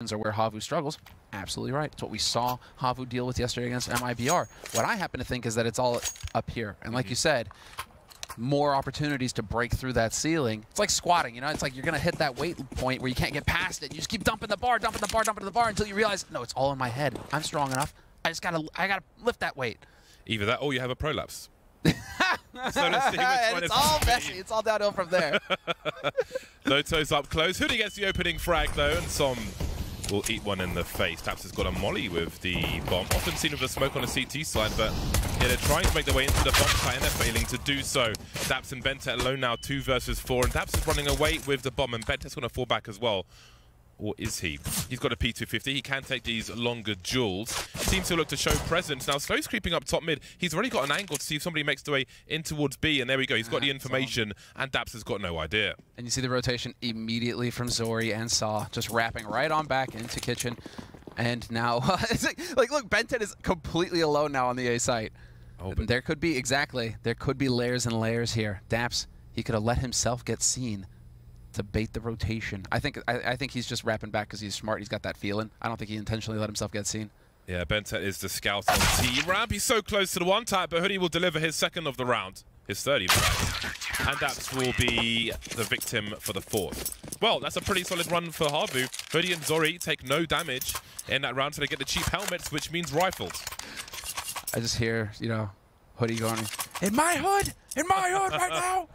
Are where HAVU struggles. Absolutely right. It's what we saw HAVU deal with yesterday against MIBR. What I happen to think is that it's all up here. And like you said, more opportunities to break through that ceiling. It's like squatting, you know? It's like you're going to hit that weight point where you can't get past it. You just keep dumping the bar, dumping the bar, dumping the bar until you realize, no, it's all in my head. I'm strong enough. I gotta lift that weight. Either that or you have a prolapse. So let's see which it's all messy. It's all downhill from there. Loto's up close. Hoodie gets the opening frag though, and Som will eat one in the face. Taps has got a molly with the bomb. Often seen with the smoke on the CT side, but yeah, they're trying to make their way into the bomb site and they're failing to do so. Daps and Bentet alone now 2 versus 4, and Daps is running away with the bomb, and Bentet's going to fall back as well. Or is he? He's got a P250. He can take these longer duels. Seems to look to show presence. Now, Slow's creeping up top mid. He's already got an angle to see if somebody makes their way in towards B, and there we go. He's got the information, and Daps has got no idea. And you see the rotation immediately from Zori and Saw, just wrapping right on back into Kitchen. And now, it's like, look, Bentet is completely alone now on the A site. Oh, but there could be, there could be layers and layers here. Daps, he could have let himself get seen to bait the rotation. I think he's just wrapping back because he's smart. He's got that feeling. I don't think he intentionally let himself get seen. Yeah, Bentet is the scout on T-Ramp. He's so close to the one tap, but Hoodie will deliver his second of the round. His third, even. And Daps will be the victim for the fourth. Well, that's a pretty solid run for HAVU. Hoodie and Zori take no damage in that round, so they get the cheap helmets, which means rifles. I just hear, you know, Hoodie going, in my hood right now.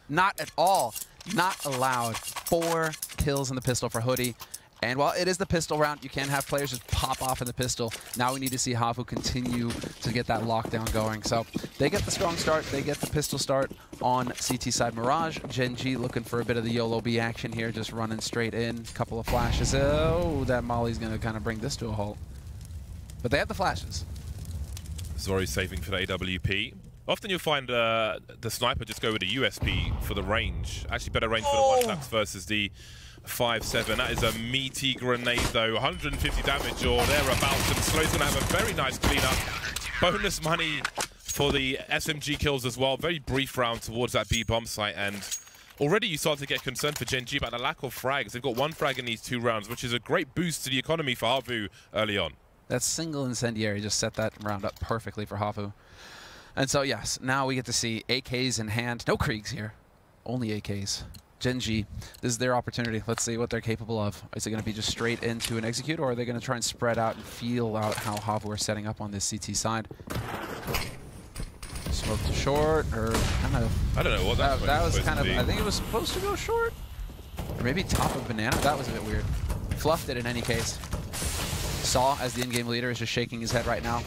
Not at all. Not allowed. 4 kills in the pistol for Hoodie. And while it is the pistol round, you can have players just pop off in the pistol. Now we need to see HAVU continue to get that lockdown going. So they get the strong start. They get the pistol start on CT side. Mirage, Gen.G looking for a bit of the YOLO B action here, just running straight in. Couple of flashes. Oh, that molly's going to kind of bring this to a halt. But they have the flashes. Zori saving for the AWP. Often you'll find the sniper just go with a USP for the range. Actually, better range for the one-taps versus the 5.7. That is a meaty grenade, though. 150 damage or thereabouts. And Slow's going to have a very nice cleanup. Bonus money for the SMG kills as well. Very brief round towards that B bomb site. And already you start to get concerned for Gen.G about the lack of frags. They've got 1 frag in these 2 rounds, which is a great boost to the economy for HAVU early on. That single incendiary just set that round up perfectly for HAVU. And so, yes, now we get to see AKs in hand. No Kriegs here. Only AKs. Gen.G, this is their opportunity. Let's see what they're capable of. Is it going to be just straight into an execute, or are they going to try and spread out and feel out how HAVU are setting up on this CT side? Smoke to short, or kind of... I don't know what that was kind of... I think it was supposed to go short. Or maybe top of banana. That was a bit weird. Fluffed it in any case. Saw, as the in-game leader, is just shaking his head right now.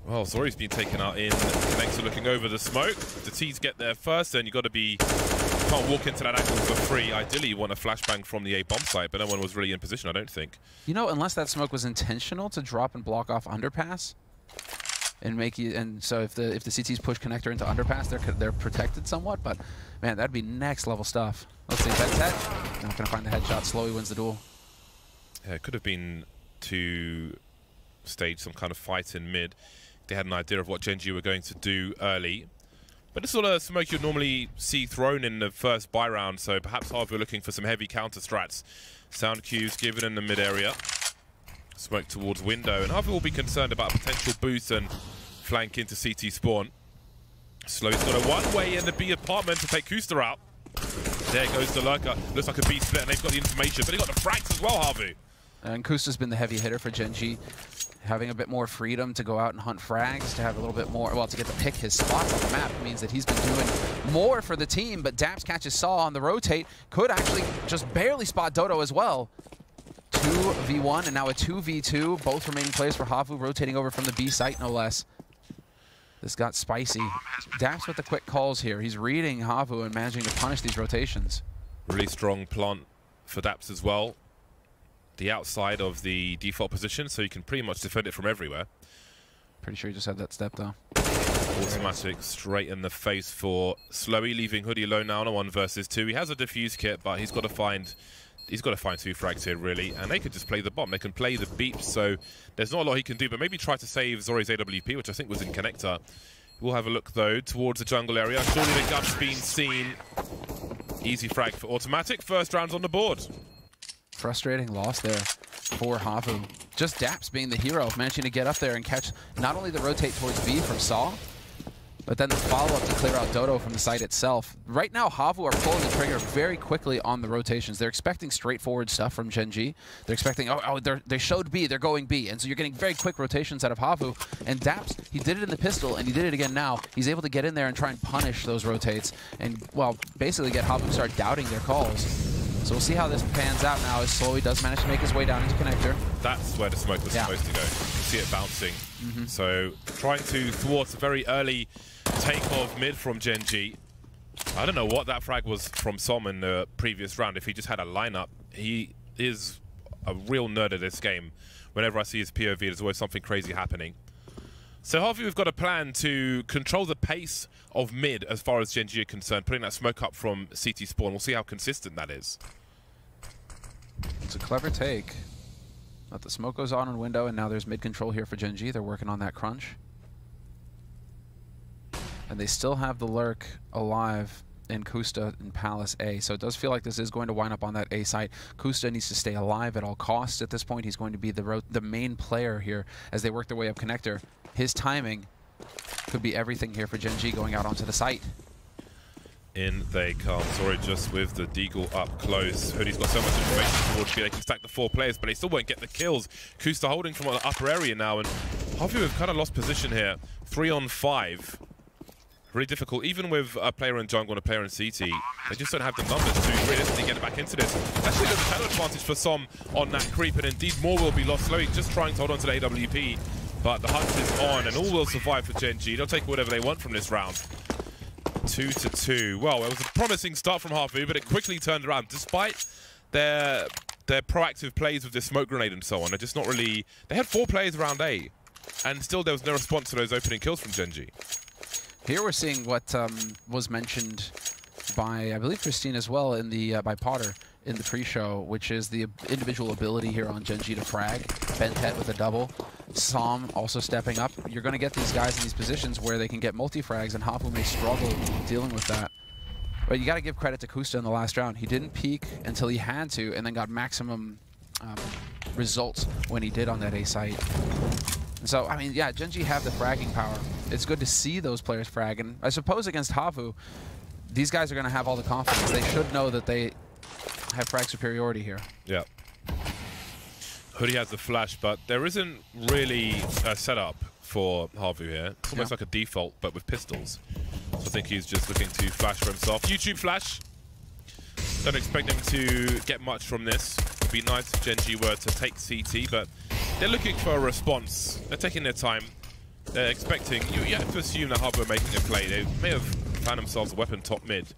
Well, Zori's been taken out in. Connector looking over the smoke. The T's get there first, then you got to be... Can't walk into that angle for free. Ideally, you want a flashbang from the A bomb site, but no one was really in position, I don't think. You know, unless that smoke was intentional to drop and block off underpass, and make you... And so if the CTs push connector into underpass, they're protected somewhat. But man, that'd be next level stuff. Let's see, Bentet. Not gonna find the headshot. Slowly wins the duel. Yeah, it could have been to stage some kind of fight in mid. They had an idea of what Gen.G were going to do early. But this sort of smoke you'd normally see thrown in the first buy round, so perhaps HAVU are looking for some heavy counter strats. Sound cues given in the mid area. Smoke towards window, and HAVU will be concerned about a potential boost and flank into CT spawn. Slow's got a one-way in the B apartment to take Kuster out. There goes the lurker. Looks like a B split, and they've got the information, but they've got the frags as well, HAVU. And Kuster's been the heavy hitter for Gen.G. Having a bit more freedom to go out and hunt frags, to have a little bit more, well, to get to pick his spots on the map means that he's been doing more for the team, but Daps catches Saw on the rotate, could actually just barely spot Dodo as well. 2v1 and now a 2v2, both remaining players for HAVU rotating over from the B site, no less. This got spicy. Daps with the quick calls here. He's reading HAVU and managing to punish these rotations. Really strong plant for Daps as well. The outside of the default position, so you can pretty much defend it from everywhere. Pretty sure he just had that step, though. Automatic straight in the face for Slowy, leaving Hoodie alone now on a 1 versus 2. He has a defuse kit, but he's got to find 2 frags here, really, and they could just play the bomb. They can play the beeps, so there's not a lot he can do, but maybe try to save Zori's AWP, which I think was in connector. We'll have a look, though, towards the jungle area. Surely the gut's been seen. Easy frag for Automatic. First round's on the board. frustrating loss there for HAVU. Just Daps being the hero of managing to get up there and catch not only the rotate towards B from Saw, but then the follow-up to clear out Dodo from the site itself. Right now, HAVU are pulling the trigger very quickly on the rotations. They're expecting straightforward stuff from Gen.G. They're expecting, they showed B, they're going B. And so you're getting very quick rotations out of HAVU. And Daps, he did it in the pistol, and he did it again now. He's able to get in there and try and punish those rotates and, well, basically get HAVU to start doubting their calls. So we'll see how this pans out now as Slowly does manage to make his way down into connector. That's where the smoke was supposed to go. You see it bouncing. So trying to thwart a very early take of mid from Gen.G. I don't know what that frag was from Som in the previous round. If he just had a lineup, he is a real nerd at this game. Whenever I see his POV, there's always something crazy happening. So HAVU have got a plan to control the pace of mid as far as Gen.G are concerned, putting that smoke up from CT spawn. We'll see how consistent that is. It's a clever take. But the smoke goes on in window, and now there's mid control here for Gen.G. They're working on that crunch. And they still have the lurk alive in Kusta in Palace A. So it does feel like this is going to wind up on that A site. Kusta needs to stay alive at all costs at this point. He's going to be the main player here as they work their way up connector. His timing could be everything here for Gen.G going out onto the site. In they come. Sorry, just with the Deagle up close. Hoodie's got so much information towards B. They can stack the 4 players, but they still won't get the kills. Kusta holding from the upper area now, and HAVU have kind of lost position here. 3 on 5. Really difficult, even with a player in jungle and a player in CT. They just don't have the numbers to realistically get back into this. Actually, there's a talent advantage for Som on that creep, and indeed more will be lost. Slowly just trying to hold on to the AWP, but the hunt is on, and all will survive for Gen.G. They'll take whatever they want from this round. 2-2. Well, it was a promising start from HAVU, but it quickly turned around. Despite their proactive plays with this smoke grenade and so on, they're just not really... They had 4 players around A, and still there was no response to those opening kills from Gen.G. Here we're seeing what was mentioned by, I believe, Christine as well in the by Potter in the pre-show, which is the individual ability here on Gen.G to frag. Bentet with a double. Som also stepping up. You're going to get these guys in these positions where they can get multi-frags, and HAVU may struggle dealing with that. But you got to give credit to Kusta in the last round. He didn't peek until he had to, and then got maximum results when he did on that A site. So, I mean, yeah, Gen.G have the fragging power. It's good to see those players frag. And I suppose against HAVU, these guys are going to have all the confidence. They should know that they have frag superiority here. Yeah. Hoodie has the flash, but there isn't really a setup for HAVU here. It's almost like a default, but with pistols. So I think he's just looking to flash for himself. YouTube flash. Don't expect them to get much from this. It'd be nice if Gen.G were to take CT, but they're looking for a response. They're taking their time. They're expecting... You have to assume that HAVU are making a play. They may have found themselves a weapon top mid.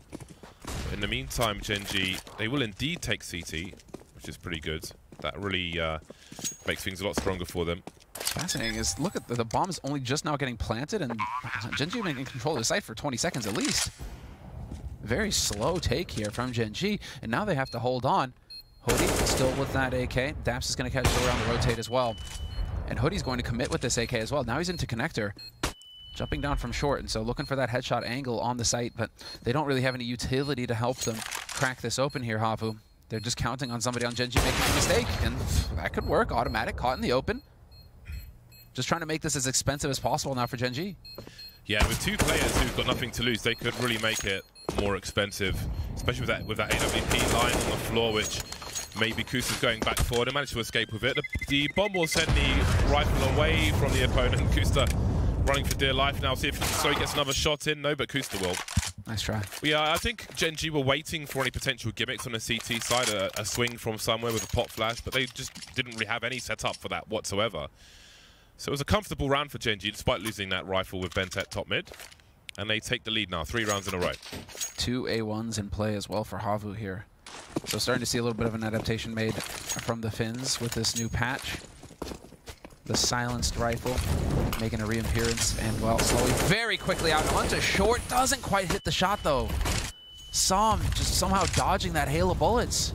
But in the meantime, Gen.G, they will indeed take CT, which is pretty good. That really makes things a lot stronger for them. Fascinating is, look at the bomb is only just now getting planted, and Gen.G have been in control of the site for 20 seconds at least. Very slow take here from Gen.G, and now they have to hold on. Hoodie still with that AK. Daps is going to catch it around the rotate as well. And Hoodie's going to commit with this AK as well. Now he's into connector, jumping down from short, and so looking for that headshot angle on the site, but they don't really have any utility to help them crack this open here, HAVU. They're just counting on somebody on Gen.G making a mistake, and that could work. Automatic, caught in the open. Just trying to make this as expensive as possible now for Gen.G. Yeah, with 2 players who've got nothing to lose, they could really make it more expensive, especially with that AWP line on the floor, which maybe Kusta's going back forward and managed to escape with it. The bomb will send the rifle away from the opponent. Kusta running for dear life now. See if he gets another shot in. No, but Kusta will. Nice try. Yeah, I think Gen.G were waiting for any potential gimmicks on the CT side, a swing from somewhere with a pop flash, but they just didn't really have any setup for that whatsoever. So it was a comfortable round for Gen.G, despite losing that rifle with Bentet top mid. And they take the lead now, 3 rounds in a row. 2 A1s in play as well for HAVU here. So starting to see a little bit of an adaptation made from the Finns with this new patch. The silenced rifle making a reappearance, and well, slowly, very quickly out onto short. Doesn't quite hit the shot though. Som just somehow dodging that hail of bullets.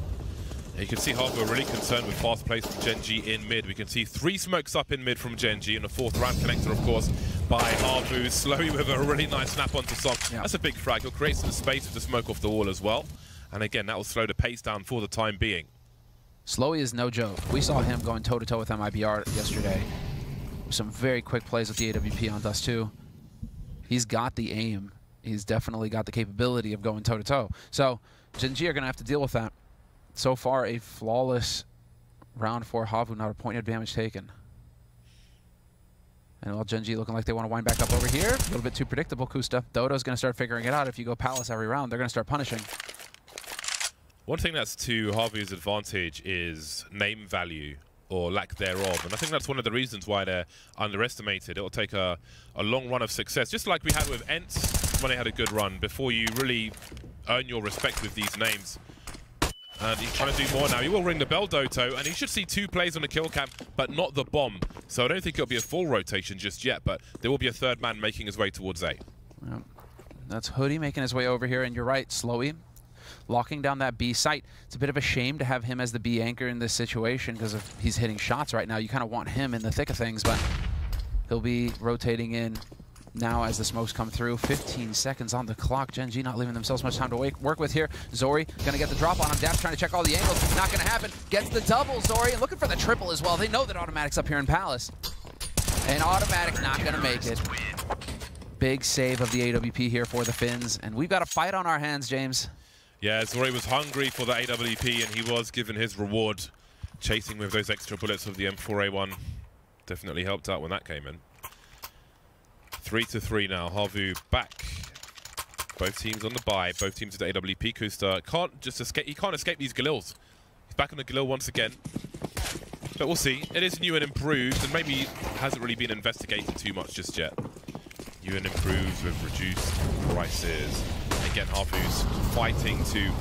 You can see HAVU are really concerned with fast plays from Gen.G in mid. We can see 3 smokes up in mid from Gen.G, and a 4th round connector, of course, by HAVU. Slowly with a really nice snap onto Som. Yeah. That's a big frag. He'll create some space with the smoke off the wall as well. And again, that will slow the pace down for the time being. Slowy is no joke. We saw him going toe-to-toe with MIBR yesterday. Some very quick plays with the AWP on Dust 2. He's got the aim. He's definitely got the capability of going toe-to-toe. So Gen.G are going to have to deal with that. So far, a flawless round for HAVU, not a point of damage taken. And while Gen.G looking like they want to wind back up over here, a little bit too predictable, Kusta. Dodo's going to start figuring it out. If you go Palace every round, they're going to start punishing. One thing that's to HAVU's advantage is name value, or lack thereof. And I think that's one of the reasons why they're underestimated. It'll take a long run of success, just like we had with Ents when they had a good run, before you really earn your respect with these names. And he's trying to do more now. He will ring the bell, Doto, and he should see 2 plays on the kill cam, but not the bomb. So I don't think it'll be a full rotation just yet, but there will be a third man making his way towards A. Yep. That's Hoodie making his way over here, and you're right, Slowy locking down that B site. It's a bit of a shame to have him as the B anchor in this situation because he's hitting shots right now. You kind of want him in the thick of things, but he'll be rotating in now as the smokes come through. 15 seconds on the clock. Gen.G not leaving themselves much time to work with here. Zori going to get the drop on him. Daps trying to check all the angles. Not going to happen. Gets the double, Zori, and looking for the triple as well. They know that Automatic's up here in Palace. And Automatic not going to make it. Big save of the AWP here for the Finns. And we've got a fight on our hands, James. Yeah, Zori was hungry for the AWP, and he was given his reward. Chasing with those extra bullets of the M4A1 definitely helped out when that came in. 3-3 now. HAVU back. Both teams on the bye. Both teams at the AWP. Kusta can't just escape. He can't escape these Galils. He's back on the Galil once again. But we'll see. It is new and improved, and maybe hasn't really been investigated too much just yet. New and improved with reduced prices. Again, HAVU's fighting to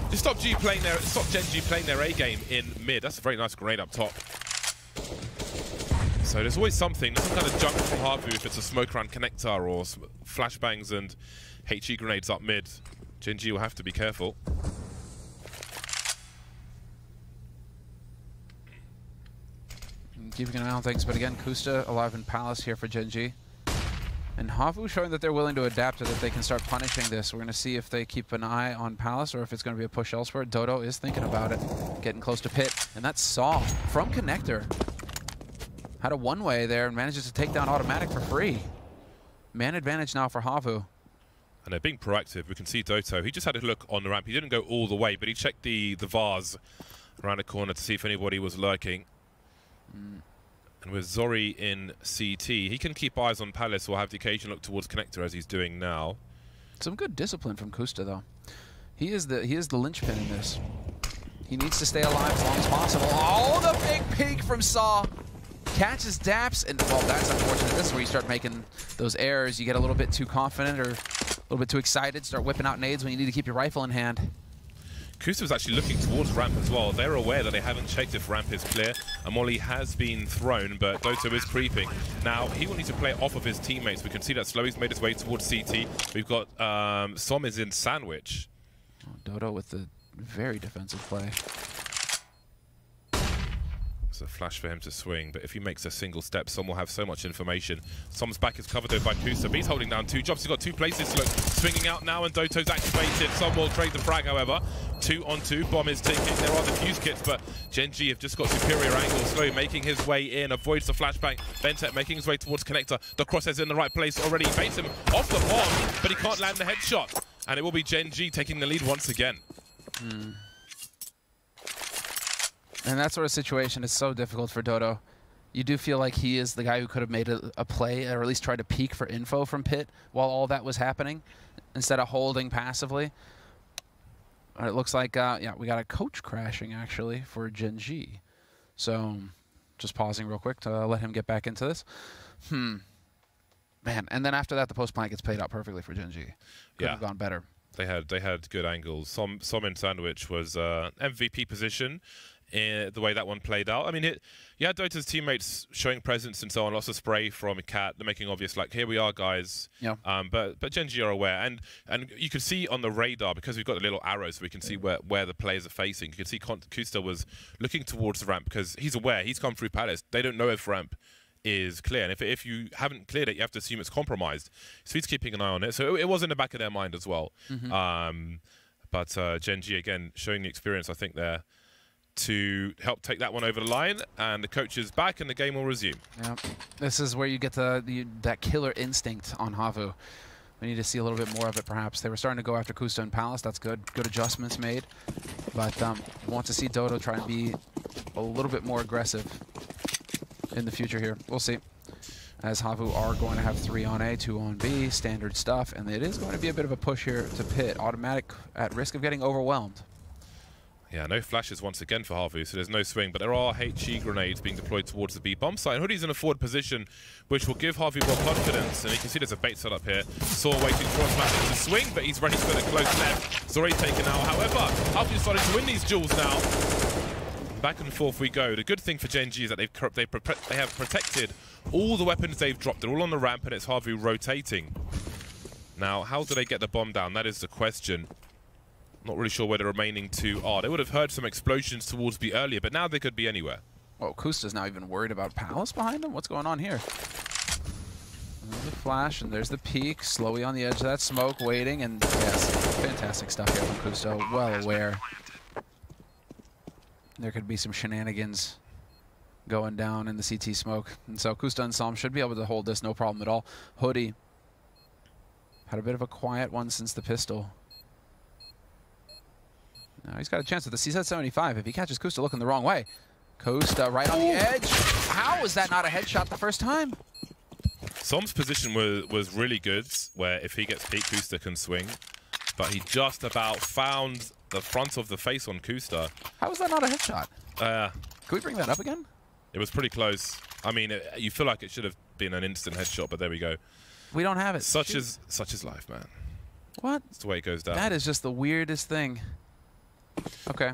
just stop Gen.G playing their A game in mid. That's a very nice grenade up top. So there's always something, some kind of junk from HAVU if it's a smoke around connector or flashbangs and HE grenades up mid. Gen.G will have to be careful. Keeping an eye on things, but again, Kusta alive in Palace here for Gen.G. And HAVU showing that they're willing to adapt so that they can start punishing this. We're going to see if they keep an eye on Palace or if it's going to be a push elsewhere. Dodo is thinking about it, getting close to pit. And that's Saw from Connector. Had a one-way there and manages to take down Automatic for free. Man advantage now for HAVU. And they're being proactive. We can see Doto. He just had a look on the ramp. He didn't go all the way, but he checked the vase around the corner to see if anybody was lurking. And with Zori in CT, he can keep eyes on Palace or have the occasion look towards Connector as he's doing now. Some good discipline from Kusta, though. He is the linchpin in this. He needs to stay alive as long as possible. Oh, the big peek from Saw. Catches Daps, and well, that's unfortunate. This is where you start making those errors. You get a little bit too confident or a little bit too excited, start whipping out nades when you need to keep your rifle in hand. Kusta was actually looking towards ramp as well. They're aware that they haven't checked if ramp is clear. A molly has been thrown, but Doto is creeping. Now, he will need to play off of his teammates. We can see that Slowy's made his way towards CT. We've got Som is in Sandwich. Oh, Dodo with the very defensive play. It's a flash for him to swing, but if he makes a single step, Som will have so much information. Som's back is covered though by Kusta, but he's holding down 2 jobs. He's got 2 places to look. Swinging out now, and Doto's activated. Som will trade the frag, however. 2 on 2. Bomb is ticking. There are the fuse kits, but Gen.G have just got superior angles. Slow making his way in, avoids the flashbang. Bentek making his way towards Connector. The crosshairs in the right place already. He baits him off the bomb, but he can't land the headshot. And it will be Gen.G taking the lead once again. And that sort of situation is so difficult for Dodo. You do feel like he is the guy who could have made a play, or at least tried to peek for info from pit while all that was happening, instead of holding passively. It looks like, yeah, we got a coach crashing, actually, for Gen.G. So, just pausing real quick to let him get back into this. Man, and then after that, the post-plant gets played out perfectly for Gen.G. Could have gone better. They had good angles. Som in Sandwich was MVP position. The way that one played out. I mean, you had Dota's teammates showing presence and so on, lots of spray from Cat. They're making obvious, like, here we are, guys. Yeah. But Gen.G are aware. And you can see on the radar, because we've got the little arrows, so we can see where the players are facing. You can see Kusta was looking towards the ramp because he's aware. He's come through Palace. They don't know if ramp is clear. And if you haven't cleared it, you have to assume it's compromised. So he's keeping an eye on it. So it was in the back of their mind as well. But Gen.G, again, showing the experience, I think they're to help take that one over the line, and the coach is back and the game will resume. Yeah, this is where you get that killer instinct on HAVU. We need to see a little bit more of it, perhaps. They were starting to go after Kusta and Palace. That's good. Good adjustments made. But we want to see Dodo try and be a little bit more aggressive in the future here. We'll see. As HAVU are going to have 3 on A, 2 on B, standard stuff. And it is going to be a bit of a push here to pit. Automatic at risk of getting overwhelmed. Yeah, no flashes once again for HAVU, so there's no swing, but there are HE grenades being deployed towards the B bomb site. Hoodie's in a forward position, which will give HAVU more confidence, and you can see there's a bait set up here. Saw waiting for Flashpoint to swing, but he's ready for the close left. It's already taken out. However, HAVU's starting to win these duels now. Back and forth we go. The good thing for Gen.G is that they have protected all the weapons they've dropped. They're all on the ramp, and it's HAVU rotating. Now, how do they get the bomb down? That is the question. Not really sure where the remaining 2 are. They would have heard some explosions towards B earlier, but now they could be anywhere. Oh, Kusta's now even worried about Palace behind him? What's going on here? There's the flash, and there's the peek. Slowly on the edge of that smoke, waiting, and yes, fantastic stuff here from Kusta. Well aware there could be some shenanigans going down in the CT smoke. And so Kusta and Psalm should be able to hold this, no problem at all. Hoodie had a bit of a quiet one since the pistol. Now he's got a chance with the CZ-75 if he catches Kusta looking the wrong way. Kusta right on the edge. How was that not a headshot the first time? Som's position was really good, where if he gets peaked, Kusta can swing. But he just about found the front of the face on Kusta. How was that not a headshot? Can we bring that up again? It was pretty close. I mean, you feel like it should have been an instant headshot, but there we go. We don't have it. Such is life, man. What? That's the way it goes down. That is just the weirdest thing. Okay.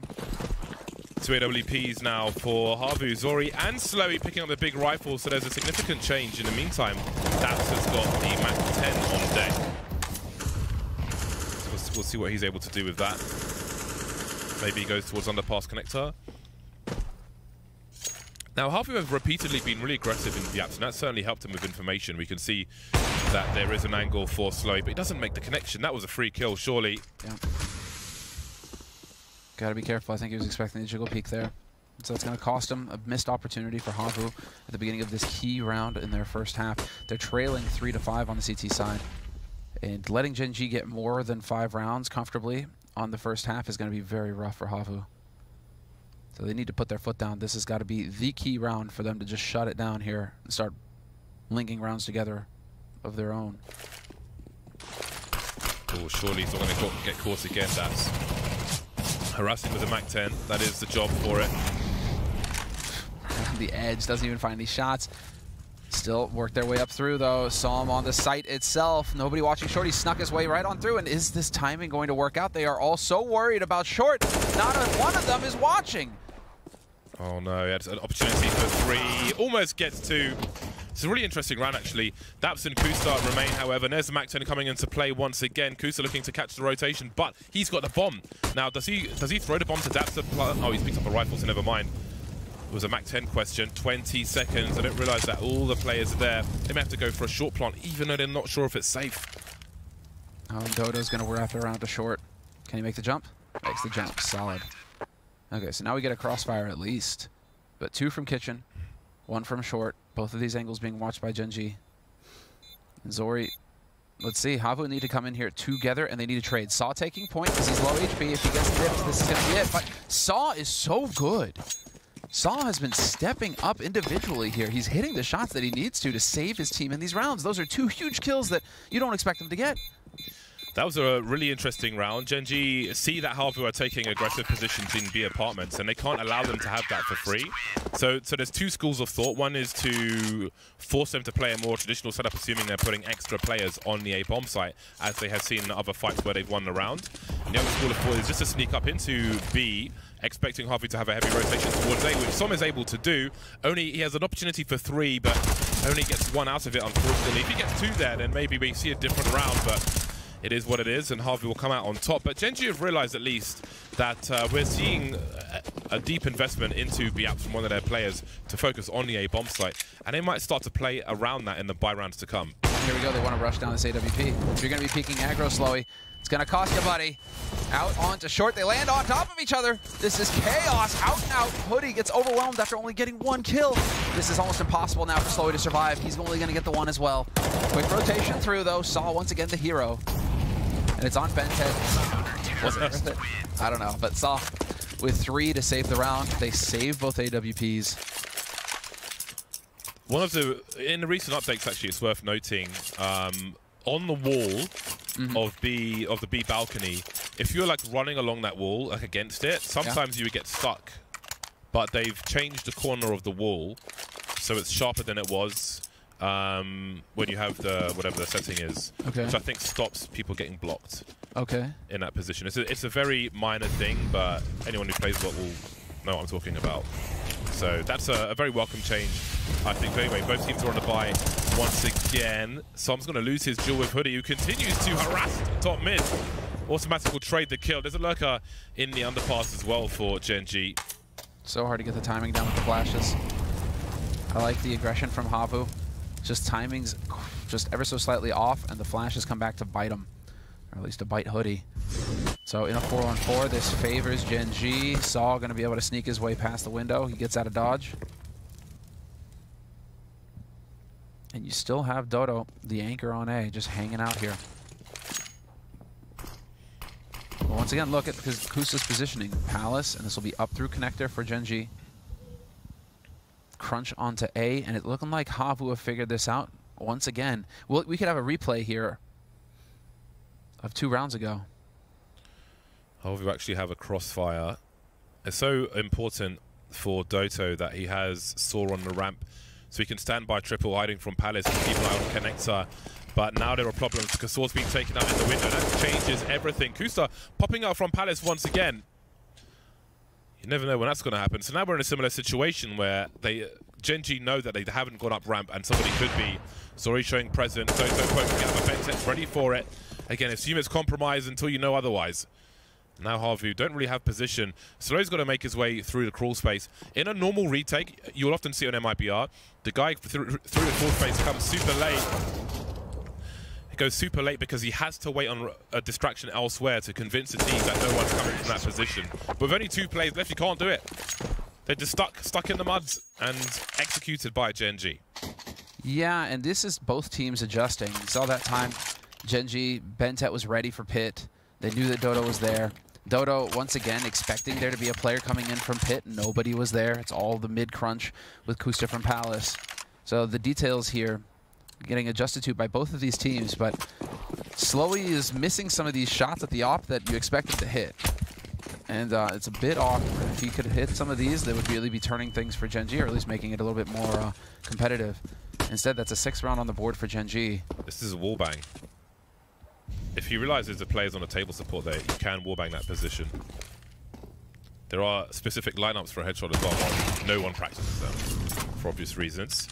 2 AWPs now for HAVU. Zori and Slowy picking up the big rifle, so there's a significant change. In the meantime, Daps has got the Mac 10 on deck. We'll see what he's able to do with that. Maybe he goes towards underpass connector. Now, HAVU have repeatedly been really aggressive in the apps, and that certainly helped him with information. We can see that there is an angle for Slowy, but he doesn't make the connection. That was a free kill, surely. Yeah. Gotta be careful. I think he was expecting the jiggle peek there. So it's going to cost him a missed opportunity for HAVU at the beginning of this key round in their first half. They're trailing 3-5 on the CT side. And letting Gen.G get more than 5 rounds comfortably on the first half is going to be very rough for HAVU. So they need to put their foot down. This has got to be the key round for them to just shut it down here and start linking rounds together of their own. Oh, surely he's not going to get caught again. That's harassing with the Mac 10. That is the job for it. The edge doesn't even find any shots. Still work their way up through, though. Saw him on the site itself. Nobody watching Short. He snuck his way right on through. And is this timing going to work out? They are all so worried about Short. Not one of them is watching. Oh, no. He had an opportunity for 3. Almost gets 2. It's a really interesting round, actually. Daps and Kusta remain, however. And there's the Mac 10 coming into play once again. Kusta looking to catch the rotation, but he's got the bomb. Now, does he throw the bomb to Daps? Oh, he's picked up a rifle, so never mind. It was a Mac 10 question. 20 seconds. I didn't realize that all the players are there. They may have to go for a short plant, even though they're not sure if it's safe. Oh, and Dodo's going to wrap around to Short. Can he make the jump? Makes the jump. Solid. Okay, so now we get a crossfire at least. But 2 from Kitchen, 1 from Short. Both of these angles being watched by Gen.G. And Zori, let's see. HAVU need to come in here together, and they need to trade. Saw taking point because he's low HP. If he gets dipped, this is going to be it. But Saw is so good. Saw has been stepping up individually here. He's hitting the shots that he needs to save his team in these rounds. Those are 2 huge kills that you don't expect him to get. That was a really interesting round. Gen.G see that HAVU are taking aggressive positions in B apartments, and they can't allow them to have that for free. So there's 2 schools of thought. One is to force them to play a more traditional setup, assuming they're putting extra players on the A bomb site, as they have seen in other fights where they've won the round. And the other school of thought is just to sneak up into B, expecting HAVU to have a heavy rotation towards A, which Som is able to do. Only he has an opportunity for 3, but only gets 1 out of it, unfortunately. If he gets 2 there, then maybe we see a different round, but it is what it is, and HAVU will come out on top. But Gen.G have realized at least that we're seeing a deep investment into B apps from one of their players to focus on the A bomb site, and they might start to play around that in the buy rounds to come. Here we go. They want to rush down this AWP. If you're going to be peeking aggro, Slowy, it's going to cost you, buddy. Out onto short. They land on top of each other. This is chaos. Out and out. Hoodie gets overwhelmed after only getting 1 kill. This is almost impossible now for Slowy to survive. He's only going to get the 1 as well. Quick rotation through, though. Saw once again the hero. And it's on Bentet. Was it worth it? I don't know. But Saw with 3 to save the round. They save both AWPs. In the recent updates, actually, it's worth noting, on the wall of the B balcony, if you're like running along that wall, like against it, sometimes you would get stuck. But they've changed the corner of the wall, so it's sharper than it was when you have the whatever the setting is, which I think stops people getting blocked. In that position, it's a very minor thing, but anyone who plays what will know what I'm talking about. So that's a very welcome change, I think. But anyway, both teams are on the buy once again. Som's going to lose his duel with Hoodie, who continues to harass top mid. Automatic will trade the kill. There's a lurker in the underpass as well for Gen.G. So hard to get the timing down with the flashes. I like the aggression from HAVU. Just timing's just ever so slightly off, and the flashes come back to bite him. Or at least to bite Hoodie. So in a 4-on-4, this favors Gen.G. Saw going to be able to sneak his way past the window. He gets out of dodge. And you still have Dodo, the anchor on A, just hanging out here. But once again, look at Kusta's positioning. Palace, and this will be up through connector for Gen.G. Crunch onto A, and it looking like HAVU have figured this out once again. Well, we could have a replay here of 2 rounds ago. HAVU actually have a crossfire. It's so important for Doto that he has Saw on the ramp, so he can stand by triple hiding from Palace and keep an eye on connector. But now there are problems because Saw's being taken out in the window. That changes everything. Kusta popping out from Palace once again. You never know when that's going to happen. So now we're in a similar situation where Gen.G know that they haven't gone up ramp and somebody could be. Zori showing present. Doto poking out. Bentet's ready for it. Again, assume it's compromised until you know otherwise. Now HAVU don't really have position. Slow's got to make his way through the crawl space. In a normal retake, you'll often see on MIBR, the guy through the crawl space comes super late. He goes super late because he has to wait on a distraction elsewhere to convince the team that no one's coming from that position. But with only 2 players left, you can't do it. They're just stuck in the muds and executed by Gen.G. Yeah, and this is both teams adjusting. You saw that time Gen.G, Bentet was ready for pit. They knew that Dodo was there. Dodo, once again, expecting there to be a player coming in from pit. Nobody was there. It's all the mid-crunch with Kusta from Palace. So the details here getting adjusted to by both of these teams, but Slowy is missing some of these shots at the op that you expected to hit. And it's a bit awkward. If he could hit some of these, that would really be turning things for Gen.G, or at least making it a little bit more competitive. Instead, that's a 6th round on the board for Gen.G. This is a wallbang. If he realizes the players on the table support there, you can wallbang that position. There are specific lineups for a headshot as well. No one practices them, for obvious reasons.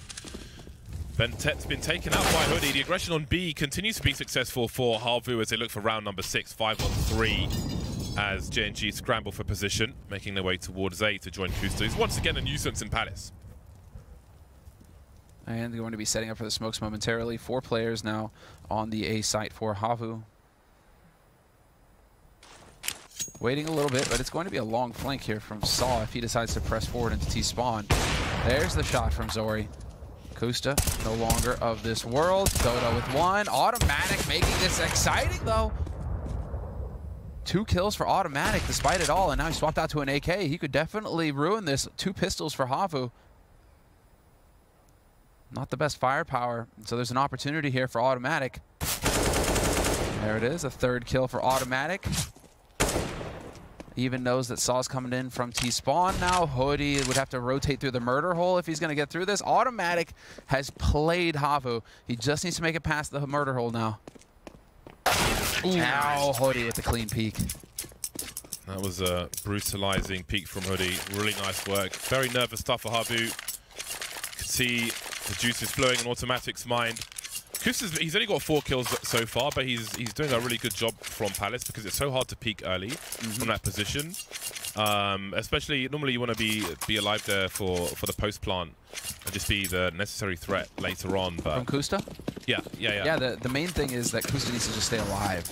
Bentet's been taken out by Hoodie. The aggression on B continues to be successful for HAVU as they look for round number 6, 5-on-3, as Gen.G scramble for position, making their way towards A to join Kusta, who's once again a nuisance in Palace. And they're going to be setting up for the smokes momentarily. 4 players now on the A site for HAVU. Waiting a little bit, but it's going to be a long flank here from Saw if he decides to press forward into T-spawn. There's the shot from Zori. Kusta, no longer of this world. Dodo with 1. Automatic making this exciting, though. 2 kills for Automatic despite it all, and now he swapped out to an AK. He could definitely ruin this. 2 pistols for HAVU. Not the best firepower, so there's an opportunity here for Automatic. There it is, a 3rd kill for Automatic. Even knows that Saw's coming in from T-spawn now. Hoodie would have to rotate through the murder hole if he's going to get through this. Automatic has played HAVU. He just needs to make it past the murder hole now. Ow, Hoodie with the clean peek. That was a brutalizing peek from Hoodie. Really nice work. Very nervous stuff for HAVU. You can see the juices flowing in Automatic's mind. Kusta's, he's only got 4 kills so far, but he's doing a really good job from Palace because it's so hard to peek early from that position. Especially, normally you want to be alive there for the post plant and just be the necessary threat later on. But from Kusta? Yeah. The main thing is that Kusta needs to just stay alive.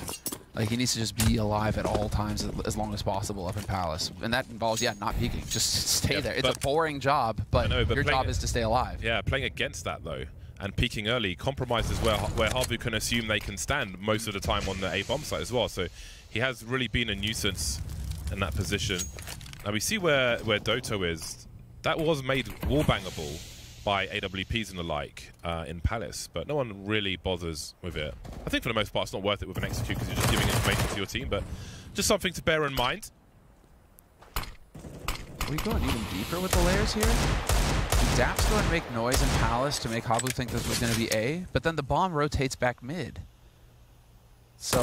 Like, he needs to just be alive at all times as long as possible up in Palace. And that involves, not peeking. Just stay there. It's a boring job, but your job is to stay alive. Yeah, playing against that, though, and peeking early compromises where HAVU can assume they can stand most of the time on the A-bomb site as well. So he has really been a nuisance in that position. Now we see where Doto is. That was made wall-bangable by AWPs and the like in Palace, but no one really bothers with it. I think for the most part it's not worth it with an execute because you're just giving information to your team, but just something to bear in mind. Are we going even deeper with the layers here? Daps go and make noise in Palace to make HAVU think this was going to be A, but then the bomb rotates back mid. So,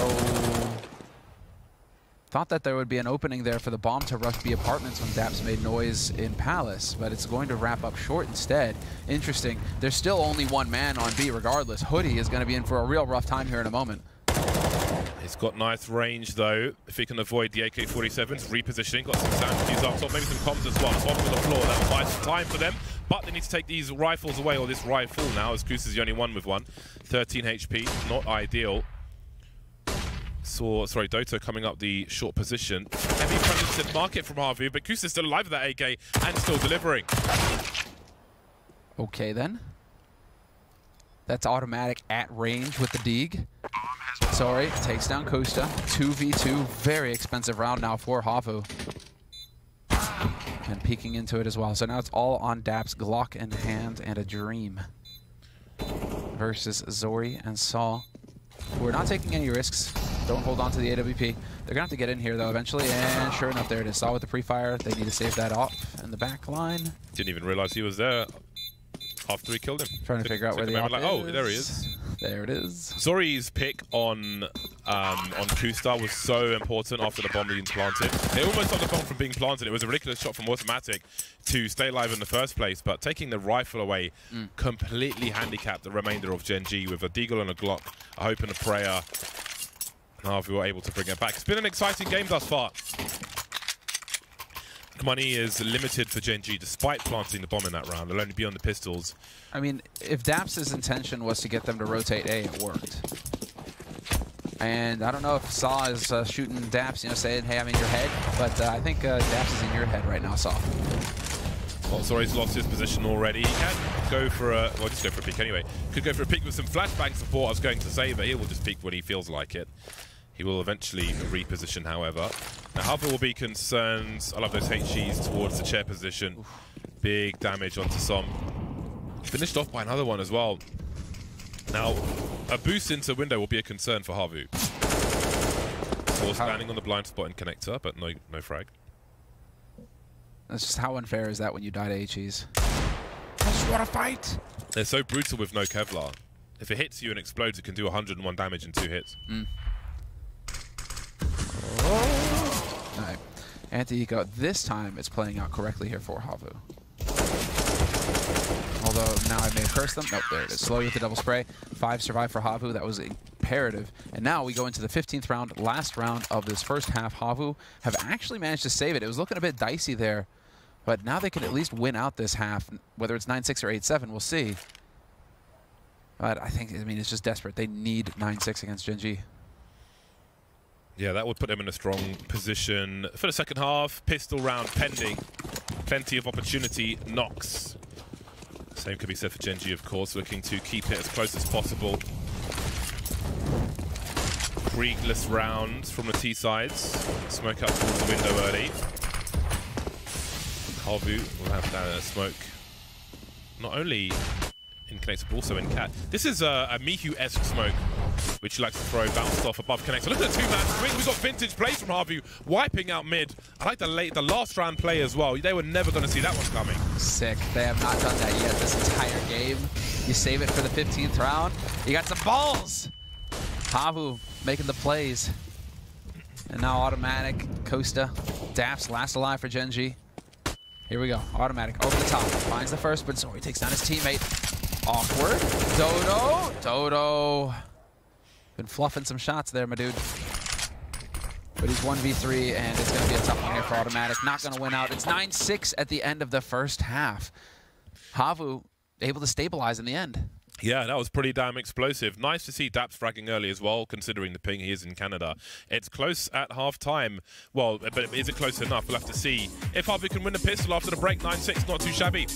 thought that there would be an opening there for the bomb to rush B apartments when Daps made noise in Palace, but it's going to wrap up short instead. Interesting. There's still only one man on B regardless. Hoodie is going to be in for a real rough time here in a moment. He's got nice range though. If he can avoid the AK-47s, repositioning, got some sound cues up top, maybe some comms as well. Top of the floor, that will buy some time for them. But they need to take these rifles away, or this rifle now, as Goose is the only one with one. 13 HP, not ideal. Sorry, Doto coming up the short position. Heavy presence in market from HAVU, but Goose is still alive with that AK and still delivering. Okay then. That's automatic at range with the Deeg. Sorry, takes down Costa. 2v2, very expensive round now for HAVU. And peeking into it as well. So now it's all on Daps, Glock in hand, and a Dream. Versus Zori and Saw. We're not taking any risks. Don't hold on to the AWP. They're going to have to get in here, though, eventually. And sure enough, there it is. Saw with the pre-fire. They need to save that off in the back line. Didn't even realize he was there after he killed him. Trying to figure out where the op is. Oh, there he is. There it is. Zori's pick on Kustar was so important after the bomb being planted. They almost stopped the bomb from being planted. It was a ridiculous shot from automatic to stay alive in the first place, but taking the rifle away completely handicapped the remainder of Gen.G with a Deagle and a Glock, a hope and a prayer. HAVU were able to bring it back. It's been an exciting game thus far. Money is limited for Gen.G despite planting the bomb in that round. They'll only be on the pistols. I mean, if Daps' intention was to get them to rotate A, it worked. And I don't know if Saw is shooting Daps, saying, hey, I'm in your head. But I think Daps is in your head right now, Saw. Well, Zori's lost his position already. He can go for a... Well, just go for a peek anyway. Could go for a peek with some flashbang support, I was going to say, but he will just peek when he feels like it. He will eventually reposition, however. Now, HAVU will be concerned. I love those HEs towards the chair position. Oof. Big damage onto Som. Finished off by another one as well. Now, a boost into window will be a concern for HAVU. Or standing on the blind spot in connector, but no frag. That's just how unfair is that when you die to HEs? I just want to fight! They're so brutal with no Kevlar. If it hits you and explodes, it can do 101 damage in 2 hits. Alright, anti-eco. This time it's playing out correctly here for HAVU. Although now I may have cursed them. Nope, there it is. Slowly with the double spray. 5 survive for HAVU. That was imperative. And now we go into the 15th round, last round of this first half. HAVU have actually managed to save it. It was looking a bit dicey there, but now they can at least win out this half. Whether it's 9-6 or 8-7, we'll see. But I mean, it's just desperate. They need 9-6 against Gen.G. Yeah, that would put them in a strong position for the second half. Pistol round pending. Plenty of opportunity. Knocks. Same could be said for Gen.G, of course, looking to keep it as close as possible. Kriegless rounds from the T sides. Smoke up towards the window early. HAVU will have that smoke. Not only in connector, but also in cat. This is a Mihu-esque smoke, which he likes to throw, bounced off above connector. Look at the 2-man swing. We've got vintage plays from HAVU, wiping out mid. I like the last round play as well. They were never going to see that one coming. Sick. They have not done that yet this entire game. You save it for the 15th round. You got some balls. HAVU making the plays. And now automatic, Costa, Daps, last alive for Gen.G. Here we go. Automatic, over the top. Finds the first, but Zori takes down his teammate. Awkward. Dodo. Been fluffing some shots there, my dude. But he's 1v3, and it's going to be a tough one here for automatic. Not going to win out. It's 9-6 at the end of the first half. HAVU able to stabilize in the end. Yeah, that was pretty damn explosive. Nice to see Daps fragging early as well, considering the ping he is in Canada. It's close at half-time. Well, but is it close enough? We'll have to see. If HAVU can win the pistol after the break, 9-6, not too shabby.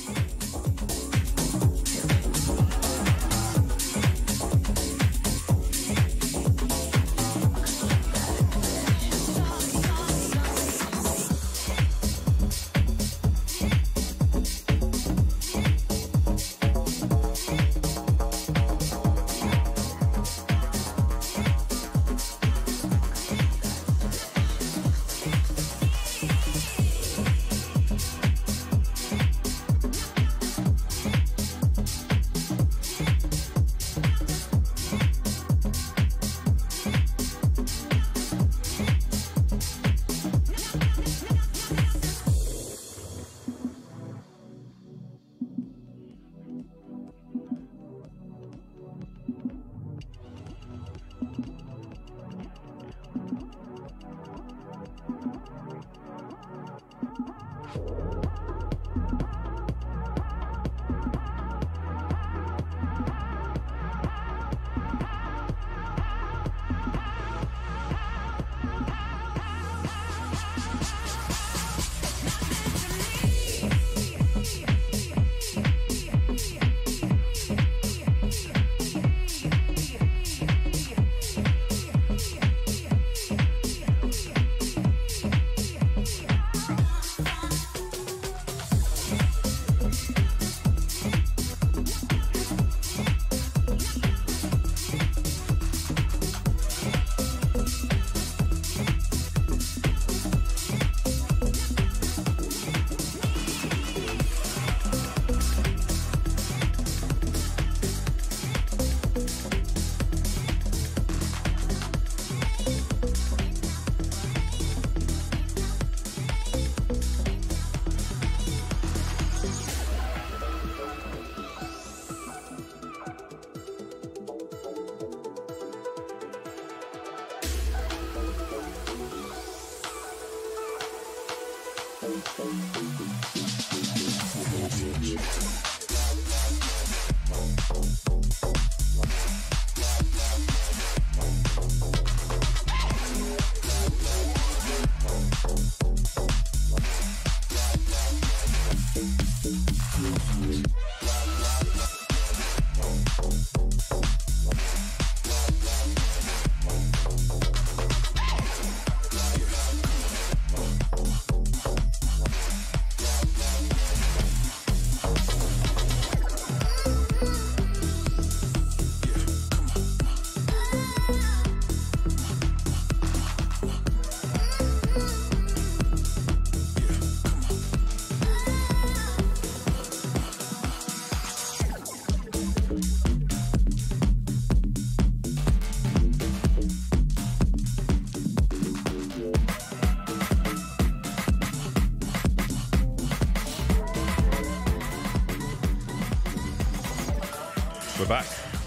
We're back.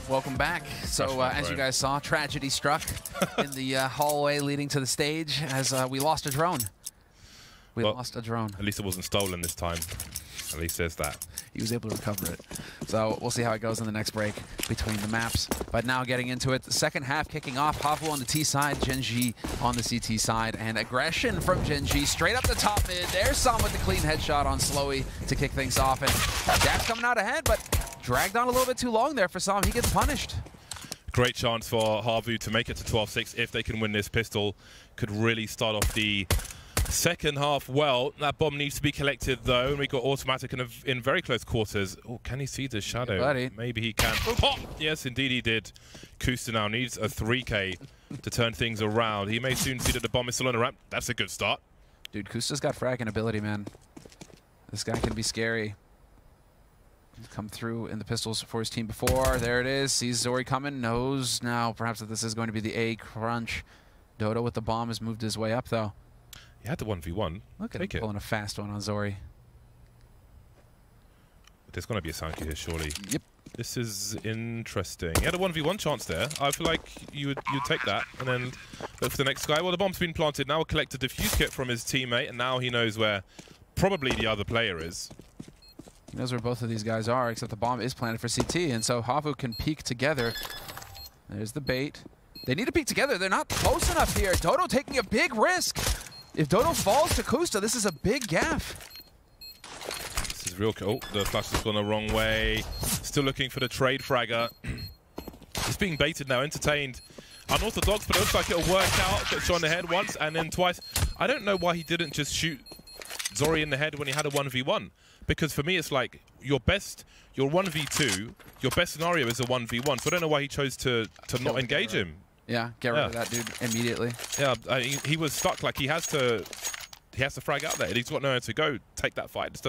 Welcome back. So as you guys saw, tragedy struck in the hallway leading to the stage as we lost a drone. We lost a drone. At least it wasn't stolen this time. At least there's that. He was able to recover it. So we'll see how it goes in the next break between the maps. But now getting into it, the second half kicking off. HAVU on the T side, Gen.G on the CT side, and aggression from Gen.G straight up the top mid. There's Sam with the clean headshot on Slowy to kick things off. And Dash coming out ahead, but dragged on a little bit too long there for Sam. He gets punished. Great chance for HAVU to make it to 12-6 if they can win this pistol. Could really start off the second half well. That bomb needs to be collected though, and we got automatic in very close quarters. Oh, can he see the shadow? Yeah, maybe he can. Pop! Yes, indeed he did. Kusta now needs a 3K to turn things around. He may soon see that the bomb is still on the ramp. That's a good start. Dude, Kusta's got fragging ability, man. This guy can be scary. He's come through in the pistols for his team before. There it is. Sees Zori coming. Knows now perhaps that this is going to be the A crunch. Dodo with the bomb has moved his way up though. He had the 1v1. Look at him pulling a fast one on Zori. There's going to be a Sankey here, surely. Yep. This is interesting. He had a 1v1 chance there. I feel like you'd take that and then look for the next guy. Well, the bomb's been planted. Now we'll collect a defuse kit from his teammate, and now he knows where probably the other player is. He knows where both of these guys are, except the bomb is planted for CT, and so HAVU can peek together. There's the bait. They need to peek together. They're not close enough here. Dodo taking a big risk. If Dodo falls to Kusta, this is a big gaff. This is real. Oh, the flash has gone the wrong way. Still looking for the trade fragger. It's being baited now, entertained. Unorthodox, but it looks like it'll work out. Gets shot in the head once and then twice. I don't know why he didn't just shoot Zori in the head when he had a 1v1. Because for me, it's like your 1v2, your best scenario is a 1v1. So I don't know why he chose to not engage him. Yeah, get rid of that dude immediately. Yeah, he was stuck. Like he has to frag out there. He's got nowhere to go. Take that fight.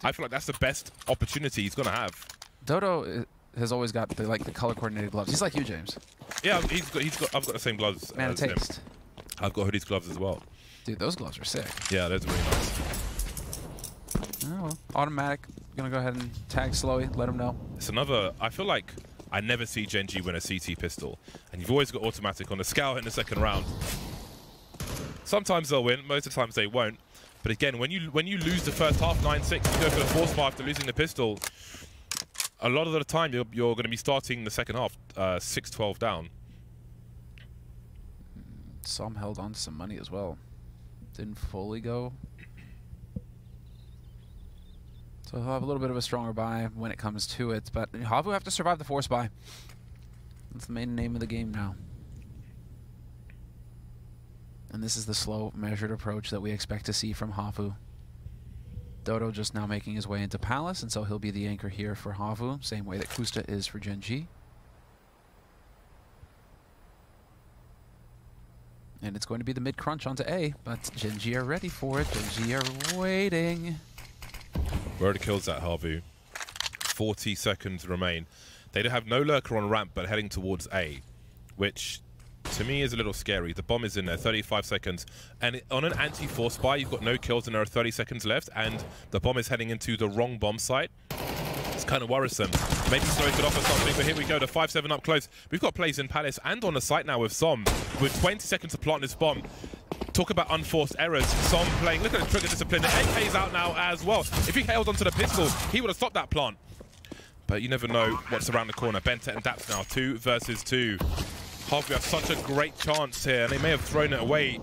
I feel like that's the best opportunity he's gonna have. Dodo has always got the color coordinated gloves. He's like you, James. Yeah, I've got the same gloves as him. I've got Hoodie's gloves as well. Dude, those gloves are sick. Yeah, those are really nice. Oh, well, automatic. Gonna go ahead and tag Slowy. Let him know. It's another. I feel like I never see Gen.G win a CT pistol, and you've always got automatic on the scout in the second round. Sometimes they'll win, most of the times they won't. But again, when you lose the first half 9-6, you go for the force fire after losing the pistol. A lot of the time, you're going to be starting the second half 6-12 down. Some held on to some money as well. Didn't fully go. So he'll have a little bit of a stronger buy when it comes to it. But HAVU have to survive the force buy. That's the main name of the game now. And this is the slow, measured approach that we expect to see from HAVU. Dodo just now making his way into Palace, and so he'll be the anchor here for HAVU, same way that Kusta is for Gen.G. And it's going to be the mid-crunch onto A, but Gen.G are ready for it. Gen.G are waiting. Where are the kills at HAVU? 40 seconds remain. They have no lurker on ramp, but heading towards A, which to me is a little scary. The bomb is in there, 35 seconds. And on an anti-force buy, you've got no kills and there are 30 seconds left, and the bomb is heading into the wrong bomb site. It's kind of worrisome. Maybe Snowy could offer something, but here we go, the 5-7 up close. We've got plays in Palace and on the site now with Som, with 20 seconds to plant this bomb. Talk about unforced errors. Som playing, look at the trigger discipline. The AK's out now as well. If he held onto the pistol, he would have stopped that plant. But you never know what's around the corner. Benta and Daps now, 2 versus 2. HAVU have such a great chance here, and they may have thrown it away.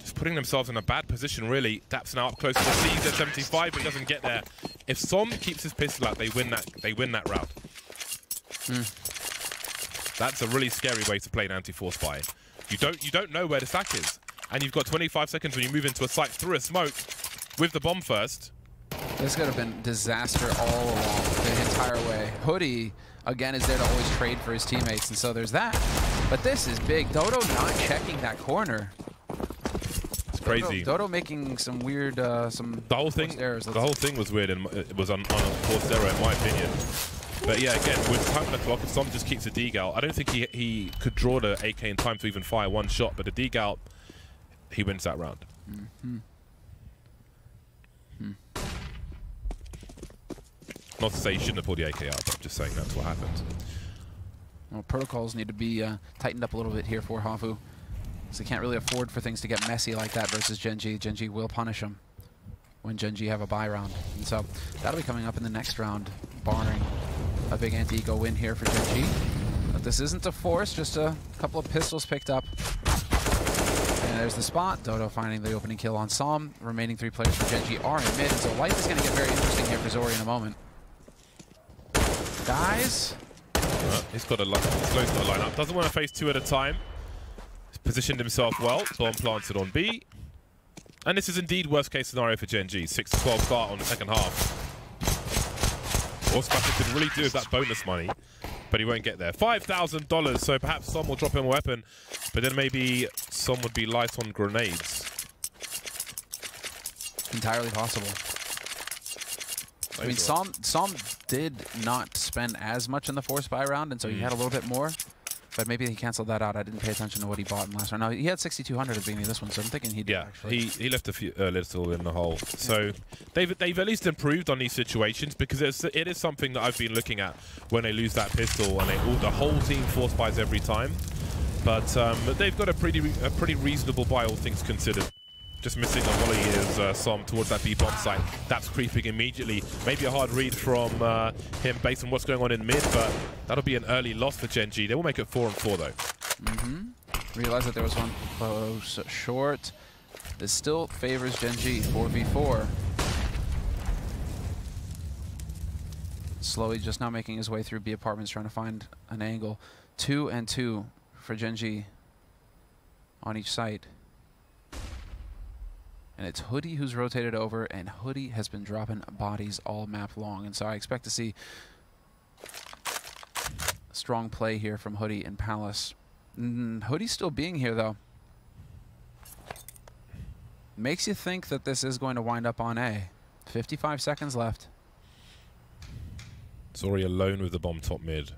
Just putting themselves in a bad position, really. Daps now up close to the C's at 75, but doesn't get there. If Som keeps his pistol out, they win that round. That's a really scary way to play an anti-force buy. You don't know where the stack is. And you've got 25 seconds when you move into a site through a smoke with the bomb first. This could have been disaster all along the entire way. Hoodie, again, is there to always trade for his teammates, and so there's that. But this is big. Dodo not checking that corner. It's crazy. Dodo making some weird, some the whole thing. errors. The whole thing was weird, and it was on a forced error, in my opinion. But yeah, again, with time on the clock, if Som just keeps a degal, I don't think he could draw the AK in time to even fire one shot. But the degal, he wins that round. Not to say he shouldn't have pulled the AK out, but I'm just saying that's what happened. Well, protocols need to be tightened up a little bit here for HAVU. So they can't really afford for things to get messy like that versus Gen.G. Gen.G will punish them when Gen.G have a buy round. And so that'll be coming up in the next round, barring a big anti-eco win here for Gen.G. But this isn't a force, just a couple of pistols picked up. And there's the spot. Dodo finding the opening kill on Som. Remaining 3 players for Gen.G are in mid, and so life is going to get very interesting here for Zori in a moment. Guys. He's got a line up. Doesn't want to face 2 at a time. He's positioned himself well. Bomb planted on B. And this is indeed worst case scenario for Gen.G. 6-12 start on the second half. All Spatter could really do with that bonus money, but he won't get there. $5,000, so perhaps Som will drop him a weapon, but then maybe Som would be light on grenades. Entirely possible. I mean, Som did not spend as much in the force buy round, and so he had a little bit more. But maybe he canceled that out. I didn't pay attention to what he bought in last round. No, he had 6,200 at the beginning of this one, so I'm thinking he did. Yeah, actually. He left a few little in the hole. So they've at least improved on these situations, because it is something that I've been looking at when they lose that pistol and the whole team force buys every time. But they've got a pretty reasonable buy, all things considered. Just missing a volley is Som towards that B bomb site. That's creeping immediately. Maybe a hard read from him based on what's going on in mid, but that'll be an early loss for Gen.G. They will make it 4-4 though. Realized that there was one close short. This still favors Gen.G 4v4. Slowly just now making his way through B apartments, trying to find an angle. 2 and 2 for Gen.G on each site. And it's Hoodie who's rotated over, and Hoodie has been dropping bodies all map long. And so I expect to see strong play here from Hoodie and Palace. Hoodie's still being here, though. Makes you think that this is going to wind up on A. 55 seconds left. Zori alone with the bomb top mid.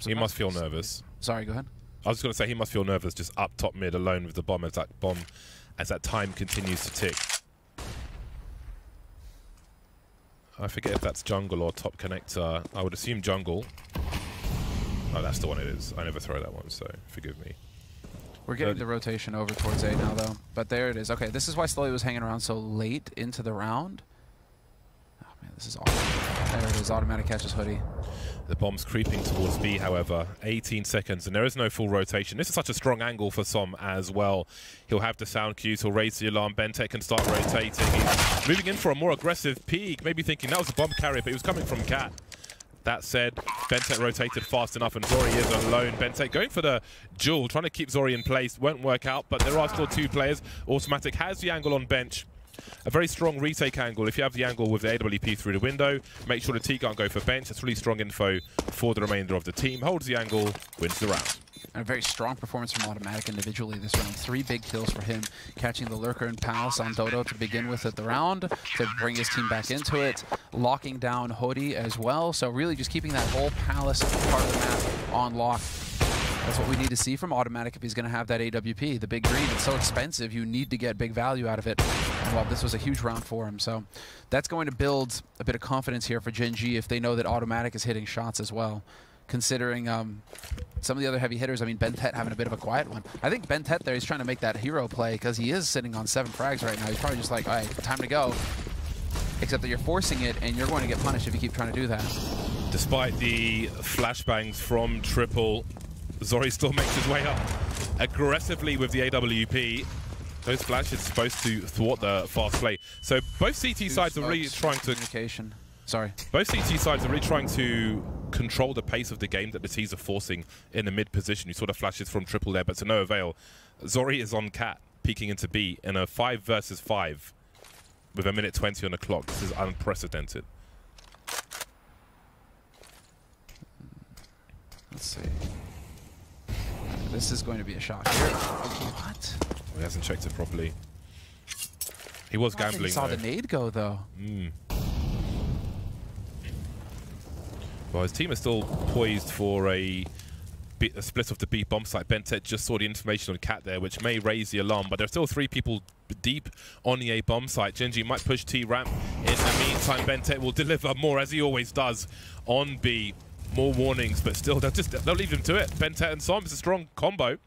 He must feel nervous. Sorry, go ahead. I was going to say he must feel nervous just up top mid alone with the bomb as that time continues to tick. I forget if that's jungle or top connector. I would assume jungle. Oh, that's the one it is. I never throw that one, so forgive me. We're getting the rotation over towards A now, though. But there it is. Okay, this is why Slowly was hanging around so late into the round. Oh, man, this is awesome. There it is. Automatic catches Hoodie. The bomb's creeping towards B, however. 18 seconds, and there is no full rotation. This is such a strong angle for Som as well. He'll have the sound cues. He'll raise the alarm. Bentek can start rotating. He's moving in for a more aggressive peek. Maybe thinking that was a bomb carrier, but he was coming from Cat. That said, Bentek rotated fast enough, and Zori is alone. Bentek going for the duel, trying to keep Zori in place. Won't work out, but there are still 2 players. Automatic has the angle on bench. A very strong retake angle. If you have the angle with the AWP through the window, make sure the T can't go for bench. That's really strong info for the remainder of the team. Holds the angle, wins the round. And a very strong performance from Automatic individually this round. 3 big kills for him, catching the Lurker and Palace on Dodo to begin with at the round, to bring his team back into it, locking down Hoodie as well. So really just keeping that whole Palace part of the map on lock. That's what we need to see from Automatic if he's going to have that AWP. The big green, it's so expensive, you need to get big value out of it. And well, this was a huge round for him. So that's going to build a bit of confidence here for Gen.G if they know that Automatic is hitting shots as well. Considering some of the other heavy hitters, I mean, Bentet having a bit of a quiet one. I think Bentet there, he's trying to make that hero play because he is sitting on 7 frags right now. He's probably just like, all right, time to go. Except that you're forcing it, and you're going to get punished if you keep trying to do that. Despite the flashbangs from Triple, Zori still makes his way up aggressively with the AWP. Those flashes are supposed to thwart the fast play. So both CT sides are really trying to... Both CT sides are really trying to control the pace of the game that the T's are forcing in the mid position. You saw the flashes from Triple there, but to no avail. Zori is on Cat, peeking into B in a 5 versus 5 with 1:20 on the clock. This is unprecedented. Let's see. This is going to be a shot here. What? Oh, he hasn't checked it properly. He was gambling. He saw the nade go, though. Well, his team is still poised for a split of the B bomb site. Bentet just saw the information on Cat there, which may raise the alarm, but there are still 3 people deep on the A bomb site. Gen.G might push T-Ramp. In the meantime, Bentet will deliver more, as he always does, on B. More warnings, but still, they'll leave him to it. Bentet and Som is a strong combo,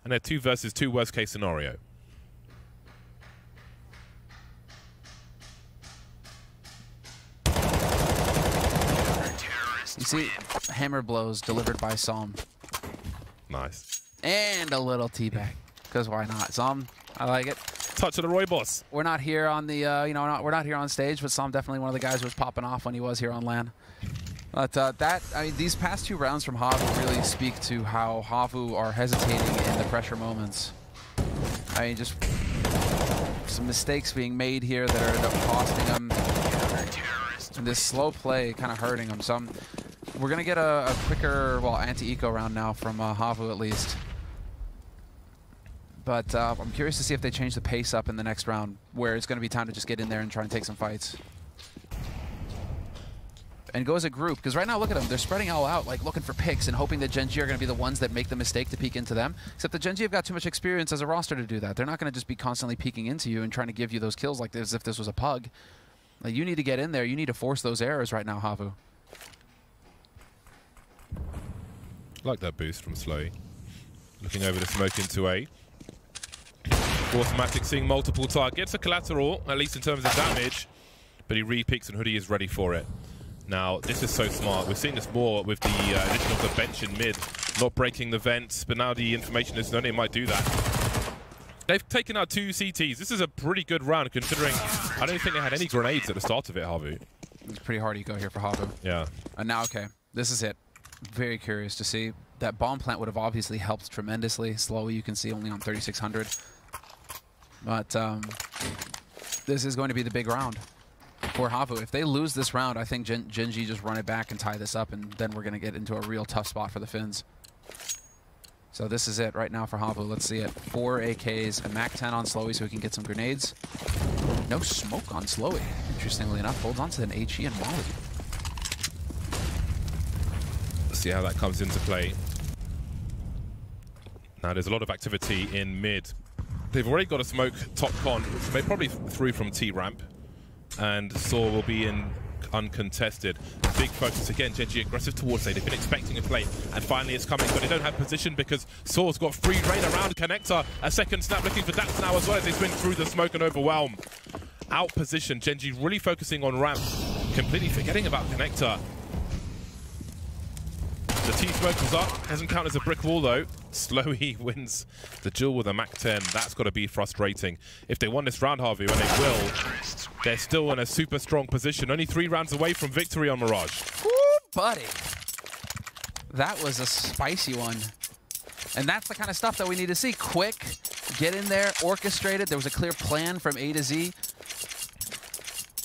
and they're 2 versus 2 worst case scenario. You see, hammer blows delivered by Som. Nice. And a little teabag, because why not? Som, I like it. Touch of the Roy boss. We're not here on the, we're not here on stage, but Som definitely one of the guys who was popping off when he was here on LAN. But I mean, these past 2 rounds from HAVU really speak to how HAVU are hesitating in the pressure moments. I mean, just some mistakes being made here that are end up costing them. And this slow play kind of hurting them. So we're going to get a quicker, well, anti-eco round now from HAVU at least. But I'm curious to see if they change the pace up in the next round, where it's going to be time to just get in there and try and take some fights. And go as a group, because right now, look at them. They're spreading all out, like looking for picks and hoping that Gen.G are going to be the ones that make the mistake to peek into them. Except that Gen.G have got too much experience as a roster to do that. They're not going to just be constantly peeking into you and trying to give you those kills like this, as if this was a pug. Like, you need to get in there. You need to force those errors right now, HAVU. Like that boost from Slowy. Looking over the smoke into A. Automatic seeing multiple targets. A collateral, at least in terms of damage. But he re-peeks and Hoodie is ready for it. Now, this is so smart. We're seeing this more with the addition of the bench in mid. Not breaking the vents, but now the information is known they might do that. They've taken out 2 CTs. This is a pretty good round considering I don't think they had any grenades at the start of it, HAVU. It's pretty hard to go here for HAVU. Yeah. And now, okay, this is it. Very curious to see. That bomb plant would have obviously helped tremendously. Slowly, you can see only on 3,600. But this is going to be the big round for HAVU. If they lose this round, I think Gen.G just run it back and tie this up, and then we're going to get into a real tough spot for the Finns. So this is it right now for HAVU. Let's see it. 4 AKs, a MAC-10 on Slowy so he can get some grenades. No smoke on Slowy, interestingly enough. Holds on to an HE and Molly. Let's see how that comes into play. Now there's a lot of activity in mid. They've already got a smoke top con, which they probably threw from T-ramp. And Saw will be in uncontested. Big focus again, Gen.G aggressive towards A. They've been expecting a play, and finally it's coming, but they don't have position because Saw's got free reign around Connector. A second snap looking for Daps now as well as they swing through the smoke and overwhelm. Out position, Gen.G really focusing on ramp, completely forgetting about Connector. The T-smoke is up, doesn't count as a brick wall though. Slowy wins the duel with a MAC-10. That's got to be frustrating. If they won this round, HAVU, and they will, they're still in a super strong position. Only 3 rounds away from victory on Mirage. Woo, buddy. That was a spicy one. And that's the kind of stuff that we need to see. Quick, get in there, orchestrate it. There was a clear plan from A to Z.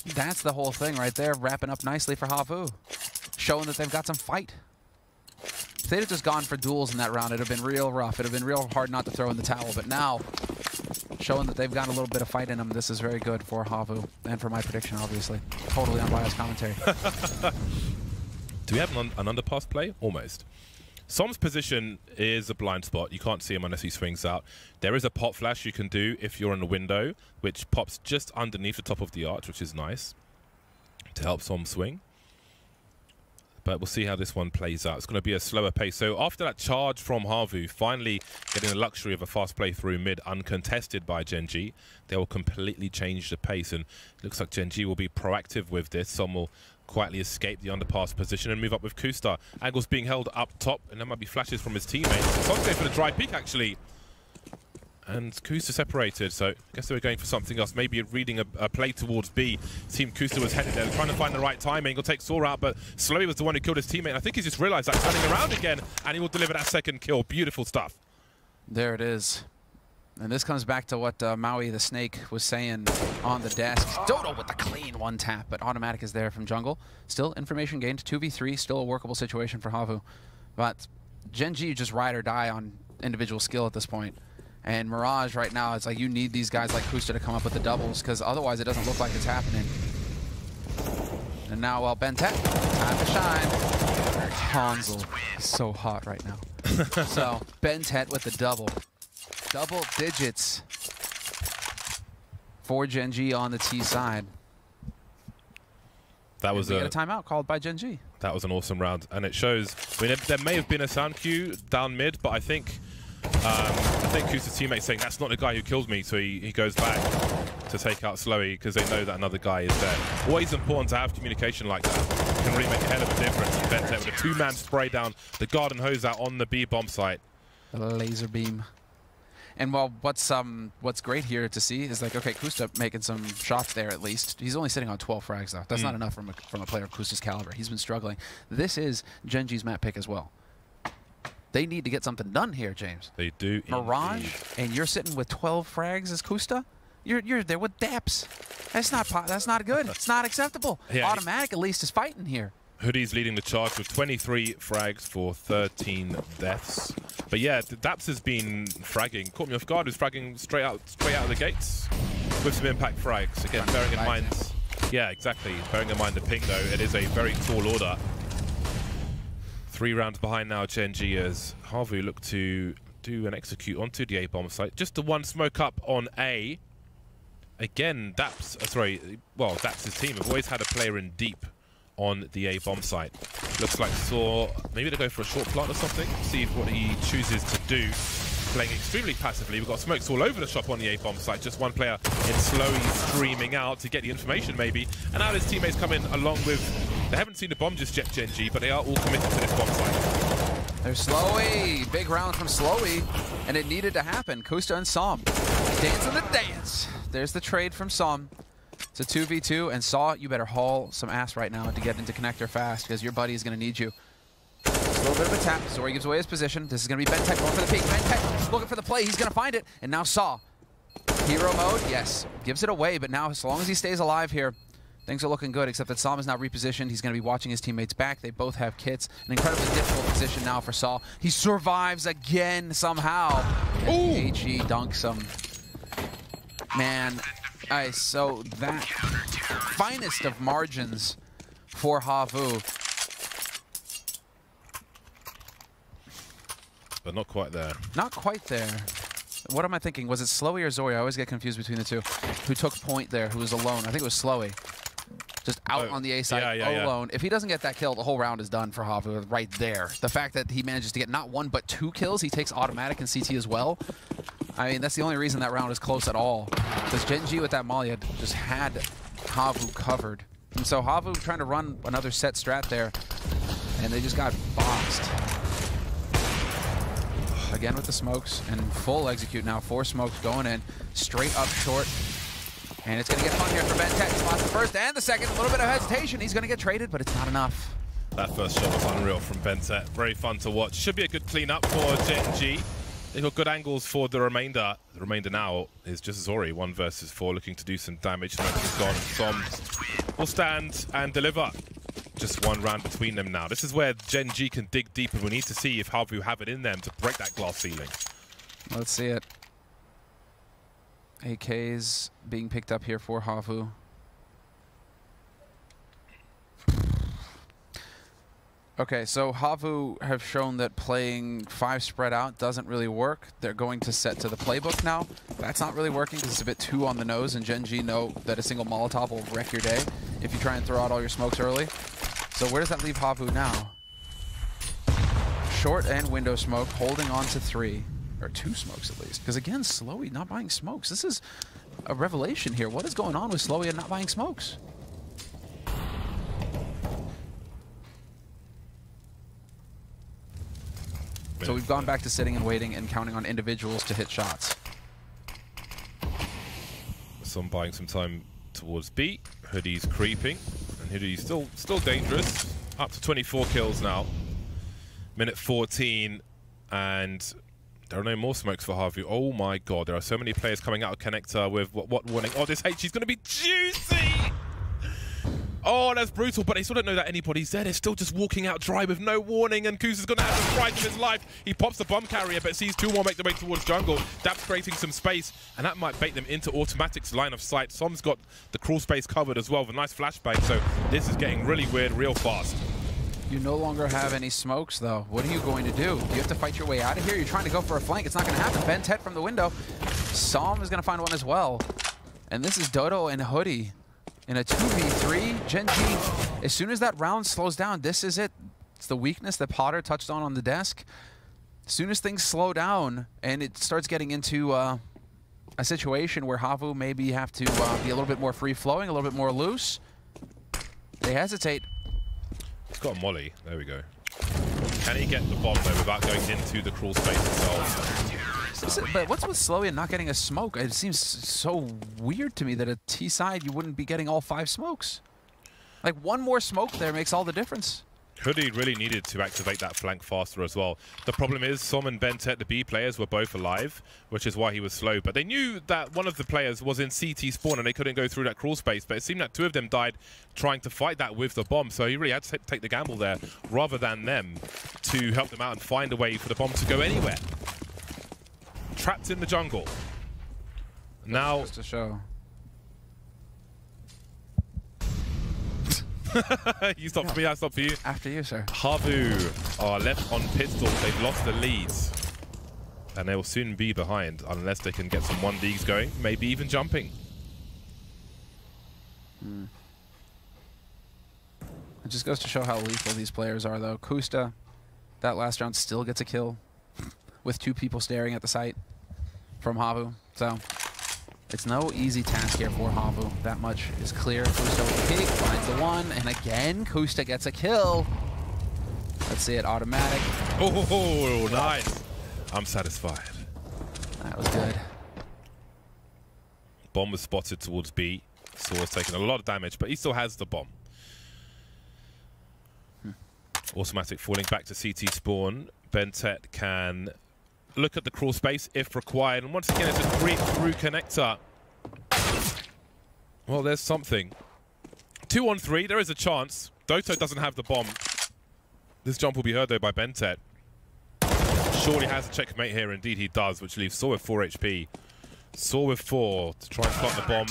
That's the whole thing right there, wrapping up nicely for HAVU. Showing that they've got some fight. If they'd have just gone for duels in that round, it'd have been real rough. It'd have been real hard not to throw in the towel. But now, showing that they've got a little bit of fight in them, this is very good for HAVU. And for my prediction, obviously. Totally unbiased commentary. Do we have an underpass play? Almost. Som's position is a blind spot. You can't see him unless he swings out. There is a pop flash you can do if you're in the window, which pops just underneath the top of the arch, which is nice to help Som swing. But we'll see how this one plays out. It's going to be a slower pace. So after that charge from HAVU, finally getting the luxury of a fast play through mid, uncontested by Gen.G, they will completely change the pace. And it looks like Gen.G will be proactive with this. Some will quietly escape the underpass position and move up with Kusta. Angle's being held up top, and there might be flashes from his teammates. Som's going for the dry peek, actually. And Kusta separated, so I guess they were going for something else. Maybe reading a play towards B. Team Kusta was headed there, trying to find the right timing. He'll take Saw out, but Slowy was the one who killed his teammate. I think he's just realized that, turning around again, and he will deliver that second kill. Beautiful stuff. There it is. And this comes back to what Maui the Snake was saying on the desk. Dodo with the clean one tap, but automatic is there from jungle. Still information gained, 2v3, still a workable situation for HAVU. But Gen.G just ride or die on individual skill at this point. And Mirage right now, it's like you need these guys like Kusta to come up with the doubles, because otherwise it doesn't look like it's happening. And now, well, Bentet, time to shine. Hansel is so hot right now. So, Bentet with the double. Double digits for Gen.G on the T side. That was a timeout called by Gen.G. That was an awesome round, and it shows. I mean, there may have been a sound cue down mid, but I think Kusta's teammate's saying that's not the guy who killed me, so he goes back to take out Slowy because they know that another guy is there. Always important to have communication like that. It can really make a hell of a difference. Bentet with a 2-man spray down the garden hose out on the B bomb site. The laser beam. And well, what's great here to see is like, okay, Kusta making some shots there at least. He's only sitting on 12 frags though. That's not enough from a player of Kusta's caliber. He's been struggling. This is Gen.G's map pick as well. They need to get something done here, James. They do. Mirage, indeed. And you're sitting with 12 frags as Kusta. You're there with Daps. That's not good. It's not acceptable. Yeah, automatic at least is fighting here. Hoodie's leading the charge with 23 frags for 13 deaths. But yeah, Daps has been fragging. Caught me off guard. He's fragging straight out of the gates with some impact frags. Again, bearing in mind. Yeah, exactly. Bearing in mind the ping though, it is a very tall order. 3 rounds behind now, Gen.G, as HAVU look to do an execute onto the A bomb site. Just the one smoke up on A. Again, Daps' team have always had a player in deep on the A bomb site. Looks like Saw, maybe to go for a short plant or something, see what he chooses to do. playing extremely passively. We've got smokes all over the shop on the A-bomb site. Just one player in Slowly streaming out to get the information maybe. And now his teammates come in along with... They haven't seen the bomb just yet, Gen.G, but they are all committed to this bomb site. There's Slowy. Big round from Slowy. And it needed to happen. Kusta and Som dancing the dance. There's the trade from Som. It's a 2v2. And Saw, you better haul some ass right now to get into connector fast because your buddy is going to need you. Just a little bit of a tap. Zori gives away his position. This is going to be BenTech going for the peek. BenTech looking for the play. He's going to find it. And now Saw. Hero mode, yes. Gives it away, but now as long as he stays alive here, things are looking good, except that Som is now repositioned. He's going to be watching his teammates back. They both have kits. An incredibly difficult position now for Saw. He survives again somehow. And HE dunks him. Man, so that finest of margins for HAVU. But not quite there. Not quite there. What am I thinking? Was it Slowy or Zori? I always get confused between the two. Who took point there? Who was alone? I think it was Slowy. Just out on the A side, alone. If he doesn't get that kill, the whole round is done for HAVU right there. The fact that he manages to get not one but 2 kills, he takes automatic and CT as well. I mean, that's the only reason that round is close at all. Because Gen.G with that Molly had just had HAVU covered. And so HAVU trying to run another set strat there, and they just got boxed. Again with the smokes and full execute now. 4 smokes going in, straight up short. And it's going to get fun here for BenTech. Spots the first and the second. A little bit of hesitation. He's going to get traded, but it's not enough. That first shot was unreal from BenTech. Very fun to watch. Should be a good cleanup for Gen.G. They've got good angles for the remainder. The remainder now is just Zori, 1 versus 4, looking to do some damage. Smoke is gone. Som will stand and deliver. Just 1 round between them now. This is where Gen.G can dig deep, and we need to see if HAVU have it in them to break that glass ceiling. Let's see it. AKs being picked up here for HAVU. Okay, so HAVU have shown that playing 5 spread out doesn't really work. They're going to set to the playbook now. That's not really working because it's a bit too on the nose, and Gen.G know that a single Molotov will wreck your day if you try and throw out all your smokes early. So where does that leave HAVU now? Short and window smoke, holding on to 3. Or 2 smokes at least. Because again, Slowy not buying smokes. This is a revelation here. What is going on with Slowy and not buying smokes? So we've gone back to sitting and waiting and counting on individuals to hit shots. Some buying some time towards B. Hoodie's creeping. And Hoodie's still dangerous. Up to 24 kills now. Minute 14. And there are no more smokes for HAVU. Oh my god, there are so many players coming out of connector with what warning. Oh, this HE is going to be juicy! Oh, that's brutal, but they still don't know that anybody's there. They're still just walking out dry with no warning, and Kusa's going to have the strike of his life. He pops the bomb carrier, but sees 2 more make their way towards jungle. That's creating some space, and that might bait them into Automatic's line of sight. Som's got the crawl space covered as well with a nice flashbang, so this is getting really weird real fast. You no longer have any smokes, though. What are you going to do? You have to fight your way out of here? You're trying to go for a flank. It's not going to happen. BenTech from the window. Som is going to find one as well. And this is Dodo and Hoodie in a 2v3. Gen.G, as soon as that round slows down, this is it. It's the weakness that Potter touched on the desk. As soon as things slow down and it starts getting into a situation where HAVU maybe have to be a little bit more free-flowing, a little bit more loose, they hesitate. He's got a molly. There we go. Can he get the bomb, though, without going into the crawl space itself? But what's with Slowy and not getting a smoke? It seems so weird to me that at T side you wouldn't be getting all 5 smokes. Like, 1 more smoke there makes all the difference. Hoodie really needed to activate that flank faster as well. The problem is Som and BenTech, the B players, were both alive, which is why he was slow. But they knew that one of the players was in CT spawn and they couldn't go through that crawl space. But it seemed that 2 of them died trying to fight that with the bomb. So he really had to take the gamble there rather than them to help them out and find a way for the bomb to go anywhere. Trapped in the jungle. Now... Just to show. You stopped for me, I stopped for you. After you, sir. HAVU are left on pistols. They've lost the leads. And they will soon be behind unless they can get some 1Ds going, maybe even jumping. It just goes to show how lethal these players are, though. Kusta, that last round, still gets a kill. with 2 people staring at the site from HAVU. So it's no easy task here for HAVU. That much is clear. Kusta with the peek, finds the one, and again, Kusta gets a kill. Let's see it, automatic. Oh, nice. I'm satisfied. That was good. Bomb was spotted towards B. Soar's taking a lot of damage, but he still has the bomb. Automatic falling back to CT spawn. Bentet can look at the crawl space if required. And once again, it's a creep through connector. Well, there's something. 2 on 3, there is a chance. Doto doesn't have the bomb. This jump will be heard, though, by Bentet. Surely has a checkmate here. Indeed, he does, which leaves Soar with 4 HP. Soar with 4 to try and plant the bomb.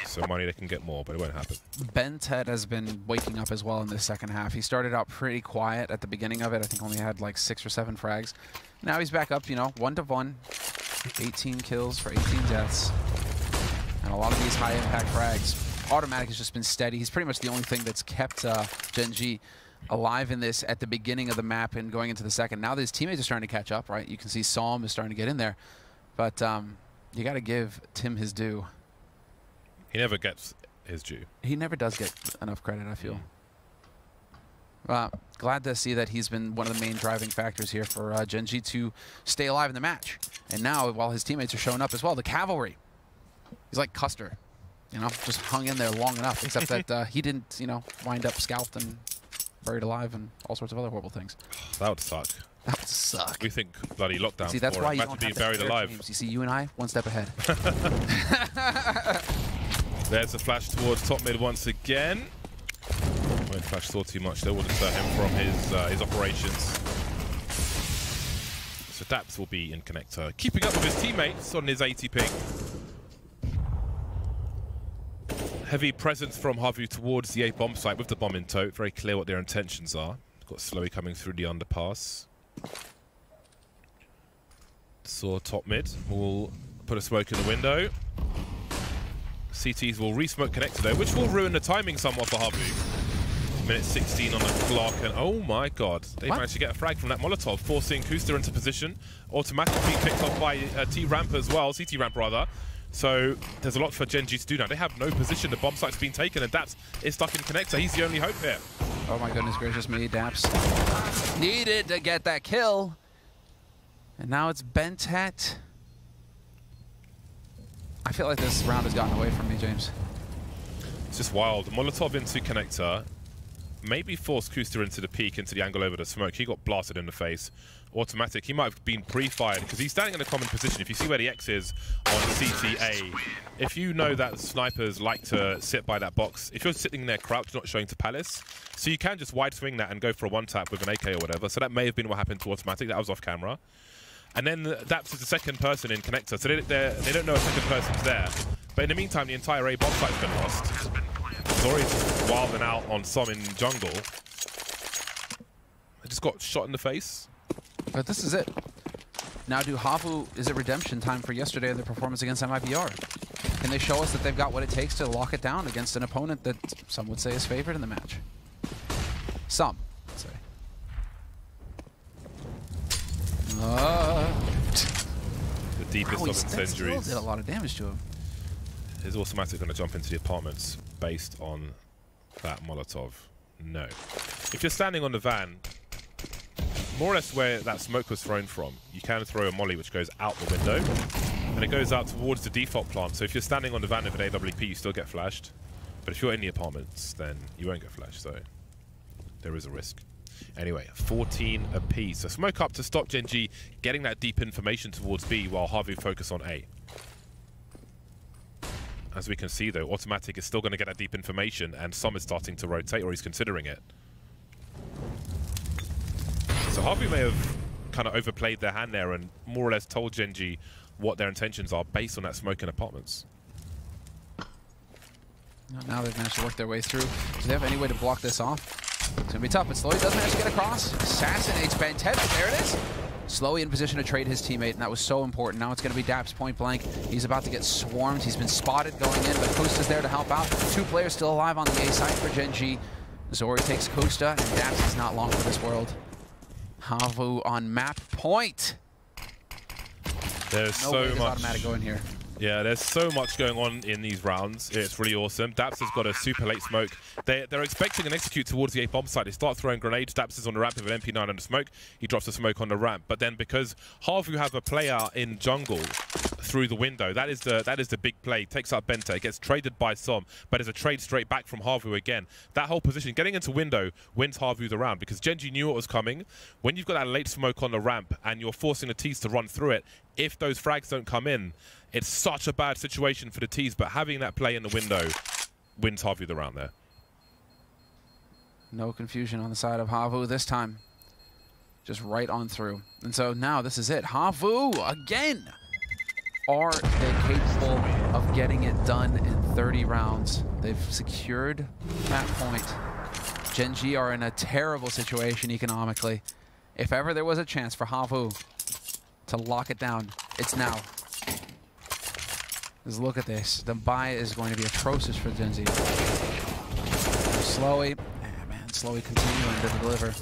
So money they can get more, but it won't happen. Bentet has been waking up as well in this second half. He started out pretty quiet at the beginning of it. I think only had like 6 or 7 frags. Now he's back up, you know, 1-1. 18 kills for 18 deaths. And a lot of these high-impact frags. Automatic has just been steady. He's pretty much the only thing that's kept Gen.G alive in this at the beginning of the map and going into the second. Now that his teammates are starting to catch up, right? You can see Psalm is starting to get in there. But you got to give Tim his due. He never gets his due. He never does get enough credit, I feel. Glad to see that he's been one of the main driving factors here for Gen.G to stay alive in the match. And now, while his teammates are showing up as well, the cavalry. He's like Custer, you know, just hung in there long enough, except that he didn't, you know, wind up scalped and buried alive and all sorts of other horrible things. That would suck. That would suck. We think bloody lockdown. See, that's why you imagine don't being buried alive. Games. You see, you and I, one step ahead. There's a flash towards top mid once again. When Flash saw too much, they will deter him from his operations. So Daps will be in connector, keeping up with his teammates on his 80 ping. Heavy presence from HAVU towards the A bomb site with the bomb in tow. Very clear what their intentions are. Got Slowy coming through the underpass. Saw top mid. Will put a smoke in the window. CTs will re-smoke connector though, which will ruin the timing somewhat for HAVU. Minute 16 on the clock, and oh my god, they managed to get a frag from that Molotov, forcing Kusta into position. Automatically picked up by T-Ramp as well, CT-Ramp rather. So there's a lot for Gen.G to do now. They have no position, the bomb site's been taken, and Daps is stuck in connector. He's the only hope here. Oh my goodness gracious me, Daps needed to get that kill. And now it's Bentet. I feel like this round has gotten away from me, James. It's just wild. Molotov into connector. Maybe forced Kusta into the peak, into the angle over the smoke. He got blasted in the face. Automatic. He might have been pre-fired because he's standing in a common position. If you see where the X is on CTA, if you know that snipers like to sit by that box, if you're sitting there crouched, not showing to Palace, so you can just wide swing that and go for a one-tap with an AK or whatever. So that may have been what happened to Automatic. That was off camera. And then Daps is the second person in connector, so they don't know a second person's there. But in the meantime, the entire A bomb site's been lost. Zori's just wilding out on some in jungle. They just got shot in the face. But this is it. Now, do HAVU, is it redemption time for yesterday in their performance against MIBR? Can they show us that they've got what it takes to lock it down against an opponent that some would say is favored in the match? Some would say. The deepest of incendiaries. Did a lot of damage to him. Is Automatic going to jump into the apartments based on that Molotov? No. If you're standing on the van, more or less where that smoke was thrown from, you can throw a molly which goes out the window, and it goes out towards the default plant. So if you're standing on the van with an AWP, you still get flashed. But if you're in the apartments, then you won't get flashed, so there is a risk. Anyway, 14 apiece. So smoke up to stop Gen.G getting that deep information towards B while HAVU focus on A. As we can see though, Automatic is still going to get that deep information, and Som is starting to rotate, or he's considering it. So HAVU may have kind of overplayed their hand there and more or less told Gen.G what their intentions are based on that smoke in apartments. Now they've managed to work their way through. Do they have any way to block this off? It's going to be tough, but Slowy does manage to get across. Assassinates Bentet. There it is. Slowy in position to trade his teammate, and that was so important. Now it's going to be Daps point blank. He's about to get swarmed. He's been spotted going in, but Kusta's there to help out. 2 players still alive on the A side for Gen.G. Zori takes Kusta, and Daps is not long for this world. HAVU on map point. There's No so way does much. automatic go in here. Yeah, there's so much going on in these rounds. It's really awesome. Daps has got a super late smoke. They're expecting an execute towards the A bomb site. They start throwing grenades. Daps is on the ramp with an MP9 on the smoke. He drops the smoke on the ramp. But then because HAVU have a player in jungle through the window, that is the big play. Takes out Benta, gets traded by Som, but it's a trade straight back from HAVU again. That whole position, getting into window, wins HAVU the round because Gen.G knew what was coming. When you've got that late smoke on the ramp and you're forcing the T's to run through it, if those frags don't come in, it's such a bad situation for the T's, but having that play in the window wins HAVU the round there. No confusion on the side of HAVU this time. Just right on through. And so now this is it. HAVU again. Are they capable of getting it done in 30 rounds? They've secured that point. Gen.G are in a terrible situation economically. If ever there was a chance for HAVU to lock it down, it's now. Just look at this. The buy is going to be atrocious for Gen.G. Slowy. Man, Slowy continuing to deliver.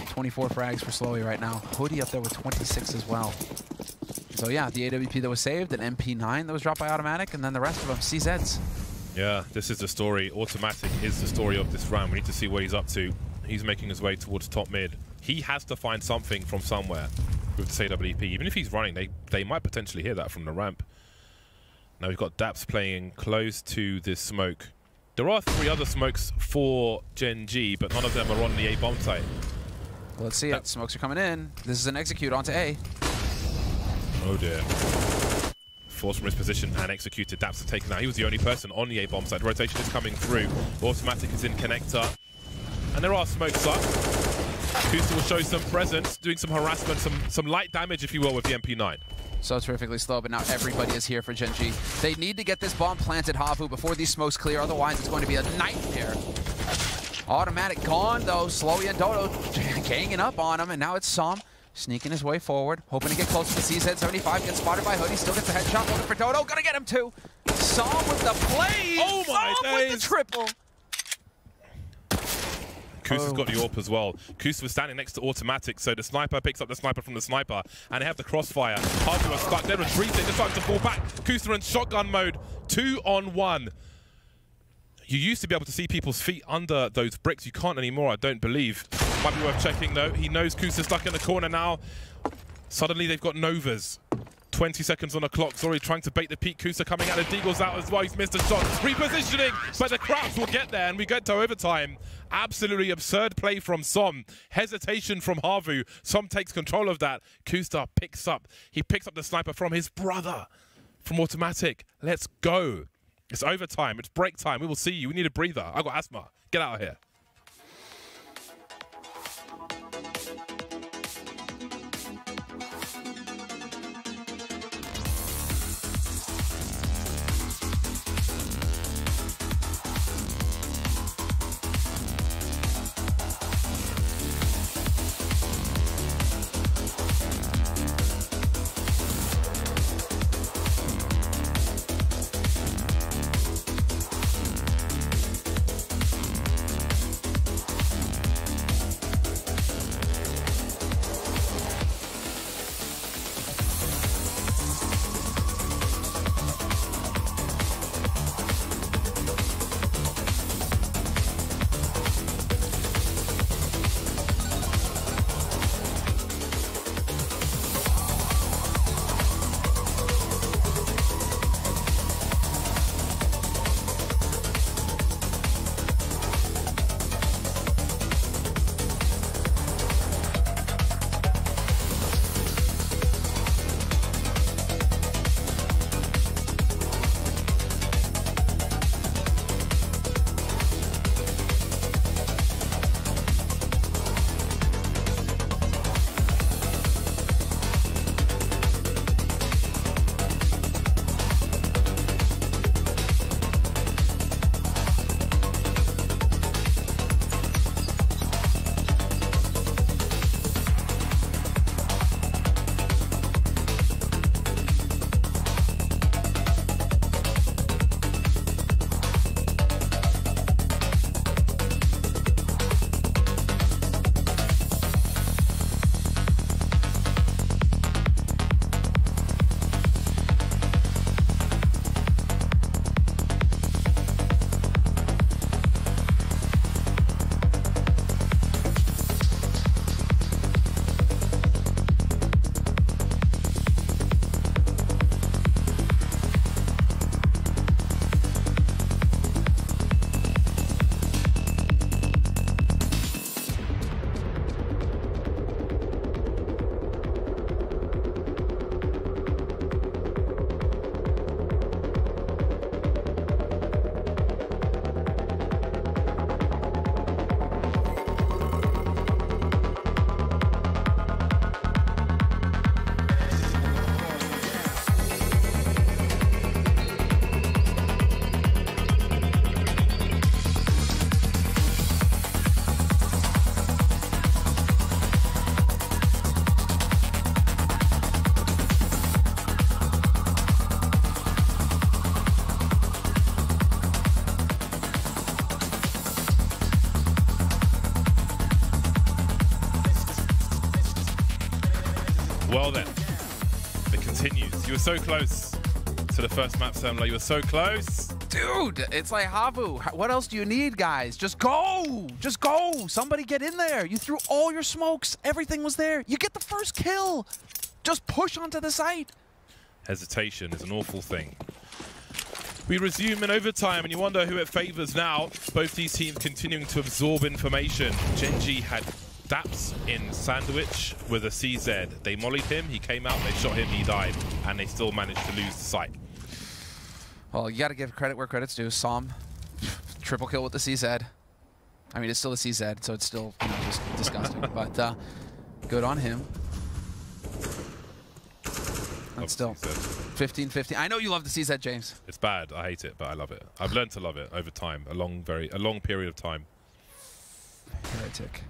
24 frags for Slowy right now. Hoodie up there with 26 as well. So yeah, the AWP that was saved, an MP9 that was dropped by automatic, and then the rest of them, CZs. Yeah, this is the story. Automatic is the story of this round. We need to see what he's up to. He's making his way towards top mid. He has to find something from somewhere with this AWP. Even if he's running, they might potentially hear that from the ramp. Now we've got Daps playing close to this smoke. There are 3 other smokes for Gen.G, but none of them are on the A bomb site. Well, let's see it. Smokes are coming in. This is an execute onto A. Oh dear. Forced from his position and executed. Daps are taken out. He was the only person on the A bomb site. The rotation is coming through. Automatic is in connector. And there are smokes up. Kusa will show some presence, doing some harassment, some light damage, if you will, with the MP9. So terrifically slow, but now everybody is here for Gen.G. They need to get this bomb planted, HAVU, before these smokes clear. Otherwise, it's going to be a nightmare. Automatic gone, though. Slowy and Dodo ganging up on him, and now it's Som sneaking his way forward, hoping to get close to the CZ75. Gets spotted by Hoodie, still gets a headshot. Looking for Dodo. Gonna get him, too. Som with the play. Oh, my Som days. with the triple. Kusa's got the AWP as well. Kusa was standing next to automatic, so the sniper picks up the sniper from the sniper, and they have the crossfire. HAVU are stuck. They're retreating. They're starting to fall back. Kusa in shotgun mode. 2-on-1. You used to be able to see people's feet under those bricks. You can't anymore, I don't believe. Might be worth checking, though. He knows Kusa's stuck in the corner now. Suddenly, they've got Novas. 20 seconds on the clock. Sorry, trying to bait the peak. Kusa coming out. The Deagle's out as well. He's missed a shot. Repositioning, but the Craps will get there, and we get to overtime. Absolutely absurd play from Som. Hesitation from HAVU. Som takes control of that. Kusa picks up. He picks up the sniper from his brother from automatic. Let's go. It's overtime. It's break time. We will see you. We need a breather. I got asthma. Get out of here. Well then, it continues. You were so close to the first map, Semler. You were so close. Dude, it's like HAVU. What else do you need, guys? Just go. Just go. Somebody get in there. You threw all your smokes. Everything was there. You get the first kill. Just push onto the site. Hesitation is an awful thing. We resume in overtime, and you wonder who it favors now. Both these teams continuing to absorb information. Gen.G had Daps in sandwich with a CZ. They mollied him, he came out, they shot him, he died, and they still managed to lose the site. Well, you got to give credit where credit's due. Som, triple kill with the CZ. I mean, it's still a CZ, so it's still, you know, just disgusting. But good on him. That's still 15-15. I know you love the CZ, James. It's bad. I hate it, but I love it. I've learned to love it over time, a long period of time. Heretic.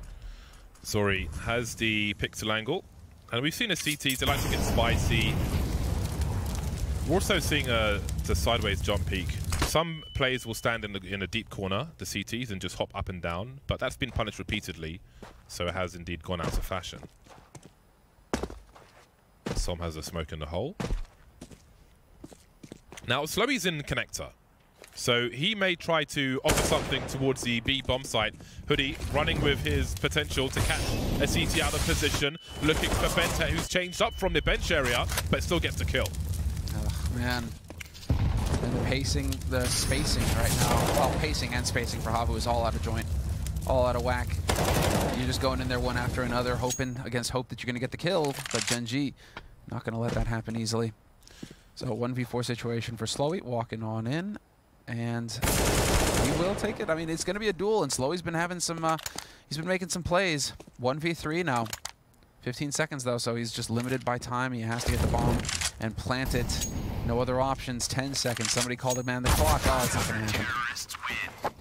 Zori has the pixel angle, and we've seen the CTs. They like to get spicy. We're also seeing the sideways jump peak. Some players will stand in a deep corner, the CTs, and just hop up and down, but that's been punished repeatedly, so it has indeed gone out of fashion. Som has a smoke in the hole. Now, Slowy's in connector, so he may try to offer something towards the B bomb site. Hoodie running with his potential to catch a CT out of position, looking for Benta, who's changed up from the bench area, but still gets the kill. Oh, man. And the pacing, the spacing right now, well, pacing and spacing for HAVU is all out of joint, all out of whack. You're just going in there one after another, hoping against hope that you're going to get the kill, but Gen.G not going to let that happen easily. So 1v4 situation for Slowy, walking on in, and he will take it. I mean, it's going to be a duel, and Slowy's been having some, he's been making some plays. 1v3 now. 15 seconds, though, so he's just limited by time. He has to get the bomb and plant it. No other options. 10 seconds. Somebody called it man the clock. Oh, it's not going to happen.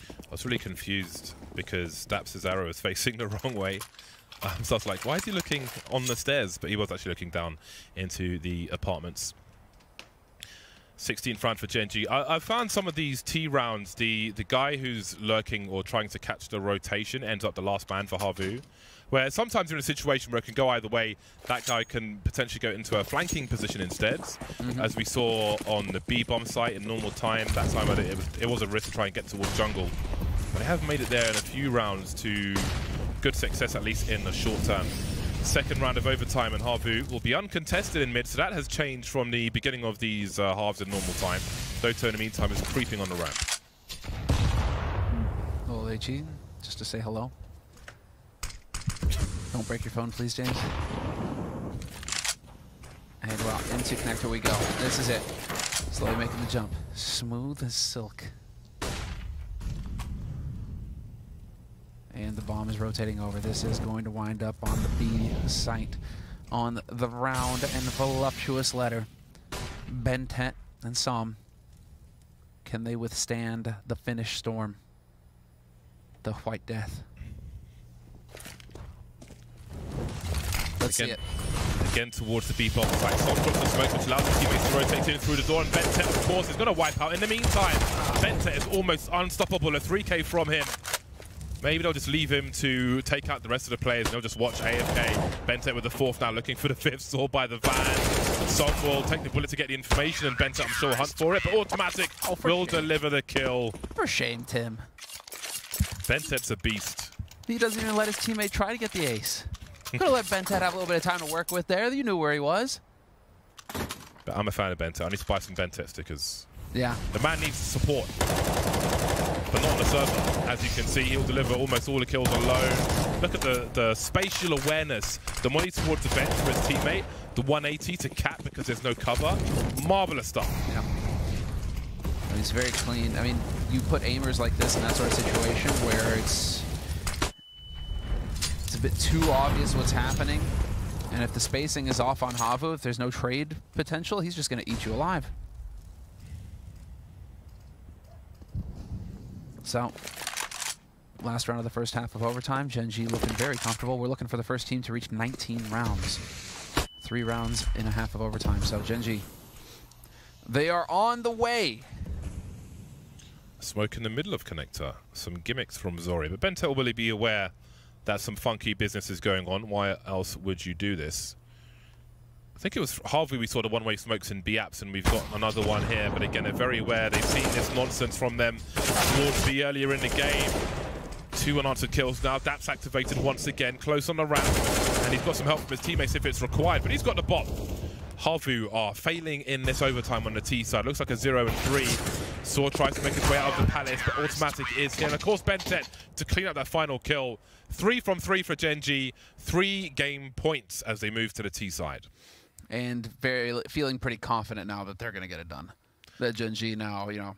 I was really confused because Daps' arrow is facing the wrong way. So I was like, why is he looking on the stairs? But he was actually looking down into the apartments. 16th round for Gen.G. I found some of these T rounds, the guy who's lurking or trying to catch the rotation ends up the last man for HAVU. Where sometimes you're in a situation where it can go either way. That guy can potentially go into a flanking position instead, as we saw on the B bomb site in normal time. That time it was a risk to try and get towards jungle. But they have made it there in a few rounds to good success, at least in the short term. Second round of overtime, and HAVU will be uncontested in mid, so that has changed from the beginning of these halves in normal time. Doto, in the meantime, is creeping on the ramp. Little HE, just to say hello. Don't break your phone, please, James. And well, into connector we go. This is it. Slowly making the jump. Smooth as silk. And the bomb is rotating over. This is going to wind up on the B site on the round and voluptuous letter. Bentet and Som. Can they withstand the Finnish storm? The White Death. Let's see it. Again towards the B bomb site. Som drops the smoke, which allows the teammates to rotate in through the door, and Bentet, of course, is going to wipe out. In the meantime, Bentet is almost unstoppable. A 3K from him. Maybe they'll just leave him to take out the rest of the players, and they'll just watch AFK. Bentet with the 4th now, looking for the 5th, saw by the van. Som will take the bullet to get the information, and Bentet, I'm sure, will hunt for it, but automatic will deliver the kill. For shame, Tim. Bentet's a beast. He doesn't even let his teammate try to get the ace. Could have let Bentet have a little bit of time to work with there. You knew where he was. But I'm a fan of Bentet. I need to buy some Bentet stickers. Yeah. The man needs support, but not on the server. As you can see, he'll deliver almost all the kills alone. Look at the spatial awareness. The money towards the bench for his teammate. The 180 to cap because there's no cover. Marvelous stuff. Yeah. And he's very clean. I mean, you put aimers like this in that sort of situation where it's a bit too obvious what's happening. And if the spacing is off on HAVU, if there's no trade potential, he's just going to eat you alive. So, last round of the first half of overtime. Gen.G looking very comfortable. We're looking for the first team to reach 19 rounds. 3 rounds in a half of overtime. So, Gen.G, they are on the way. Smoke in the middle of connector. Some gimmicks from Zori. But Bentet will be aware that some funky business is going on. Why else would you do this? I think it was HAVU we saw the one-way smokes in B-apps, and we've got another one here. But again, they're very aware. They've seen this nonsense from them towards B earlier in the game. 2 unanswered kills now. Daps activated once again, close on the ramp, and he's got some help from his teammates if it's required, but he's got the bot. HAVU are failing in this overtime on the T side. Looks like a 0 and 3. Saw tries to make his way out of the palace, but automatic is here. And of course, Bentet to clean up that final kill. 3 from 3 for Gen.G. 3 game points as they move to the T side. And feeling pretty confident now that they're going to get it done. That Gen.G now, you know.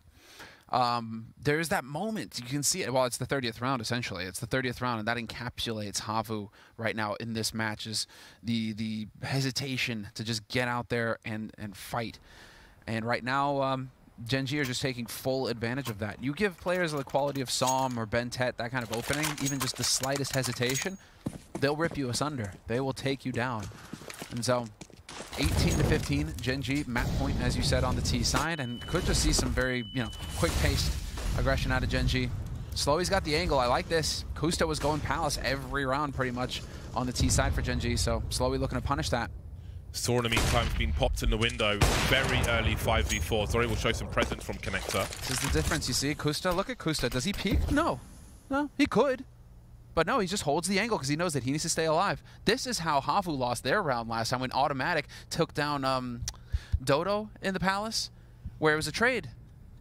There's that moment, you can see it. Well, it's the 30th round, essentially. It's the 30th round, and that encapsulates HAVU right now in this match, is the hesitation to just get out there and fight. And right now, Gen.G are just taking full advantage of that. You give players of the quality of Psalm or Bentet that kind of opening, even just the slightest hesitation, they'll rip you asunder. They will take you down. And so 18-15, Gen.G, map point, as you said, on the T side, and could just see some very, you know, quick-paced aggression out of Gen.G. Slowy's got the angle. I like this. Kusta was going Palace every round pretty much on the T side for Gen.G, so Slowy looking to punish that. Saw in the meantime has been popped in the window. Very early 5v4. Zori will show some presence from Connector. This is the difference, you see. Kusta, look at Kusta. Does he peek? No. No, he could. But no, he just holds the angle because he knows that he needs to stay alive. This is how HAVU lost their round last time when Automatic took down Dodo in the Palace, where it was a trade.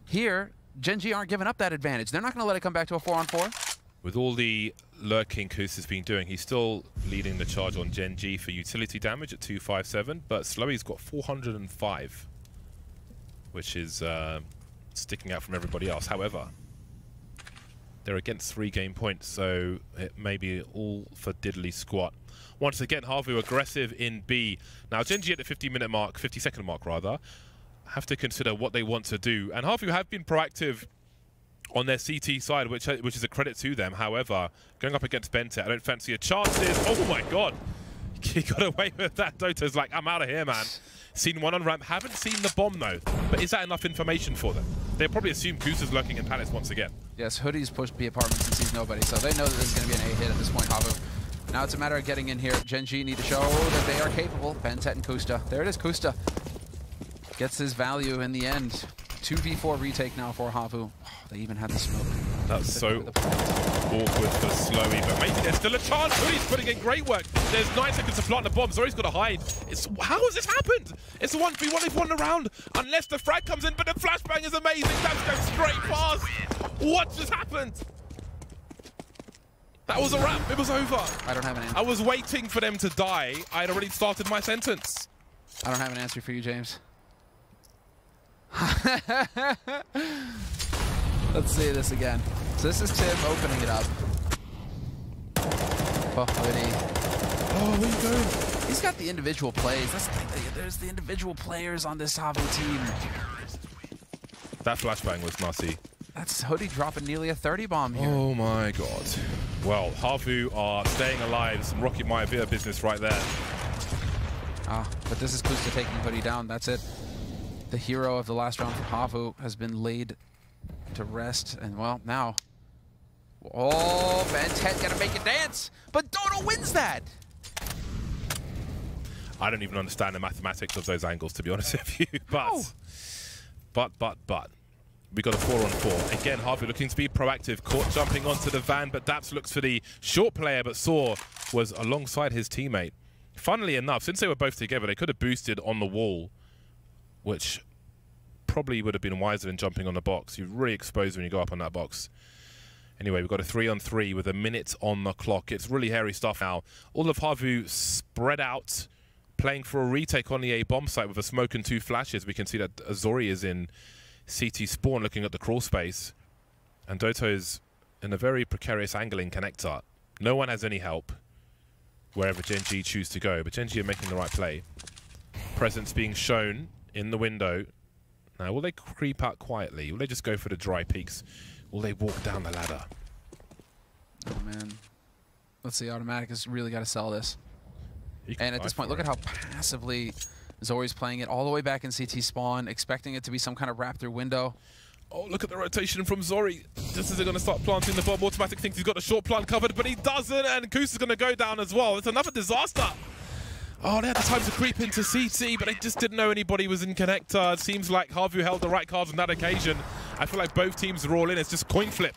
Here, Gen.G aren't giving up that advantage. They're not going to let it come back to a 4-on-4. With all the lurking Kusta's been doing, he's still leading the charge on Gen.G for utility damage at 257, but Slowy's got 405, which is sticking out from everybody else. However, they're against 3 game points, so it may be all for diddly squat. Once again, HAVU aggressive in B. Now, Gen.G at the 50-minute mark, 50-second mark rather, have to consider what they want to do. And HAVU have been proactive on their CT side, which is a credit to them. However, going up against Bentet, I don't fancy a chances. Oh my god, he got away with that. Dota's like, I'm out of here, man. Seen one on ramp, haven't seen the bomb though. But is that enough information for them? They'll probably assume Kusta's lurking in Palace once again. Yes, Hoodie's pushed B apartments and sees nobody, so they know that there's going to be an A hit at this point, HAVU. Now it's a matter of getting in here. Gen.G need to show that they are capable. Bentet and Kusta. There it is, Kusta gets his value in the end. 2v4 retake now for HAVU. Oh, they even had the smoke. That's so awkward for Slowy, but maybe there's still a chance. Hoodie's putting in great work. There's 9 seconds to plant the bomb. Zori's got to hide. How has this happened? It's a 1v1. They've won the round. Unless the frag comes in, but the flashbang is amazing. That's going straight past. What just happened? That was a wrap. It was over. I don't have an answer. I was waiting for them to die. I had already started my sentence. I don't have an answer for you, James. Let's see this again. So this is Tim opening it up. Oh, where you going? He's got the individual plays. That's the thing. There's the individual players on this HAVU team. That flashbang was nasty. That's Hoodie dropping nearly a 30 bomb here. Oh my god. Well, HAVU are staying alive. Some Rocket Maivia business right there. But this is Kusta taking Hoodie down. That's it. The hero of the last round for HAVU has been laid to rest. And, well, now... Oh, Bentet gonna make it dance! But Dodo wins that! I don't even understand the mathematics of those angles, to be honest with you. But... We got a 4-on-4. Again, HAVU looking to be proactive. Caught jumping onto the van, but Daps looks for the short player, but Saw was alongside his teammate. Funnily enough, since they were both together, they could have boosted on the wall, which probably would have been wiser than jumping on the box. You're really exposed when you go up on that box. Anyway, we've got a 3-on-3 with a minute on the clock. It's really hairy stuff now. All of HAVU spread out, playing for a retake on the A bomb site with a smoke and 2 flashes. We can see that Azori is in CT spawn looking at the crawl space. And Doto's in a very precarious angle in Connector. No one has any help wherever Gen.G choose to go, but Gen.G are making the right play. Presence being shown in the window. Now, will they creep out quietly? Will they just go for the dry peaks? Will they walk down the ladder? Oh, man. Let's see. Automatic has really got to sell this. And at this point, look at how passively Zori's playing it all the way back in CT spawn, expecting it to be some kind of wrap through window. Oh, look at the rotation from Zori. Just as they're going to start planting the bomb, Automatic thinks he's got a short plant covered, but he doesn't, and Kusta's going to go down as well. It's another disaster. Oh, they had the time to creep into CT, but they just didn't know anybody was in connector. It seems like HAVU held the right cards on that occasion. I feel like both teams are all in. It's just coin flip.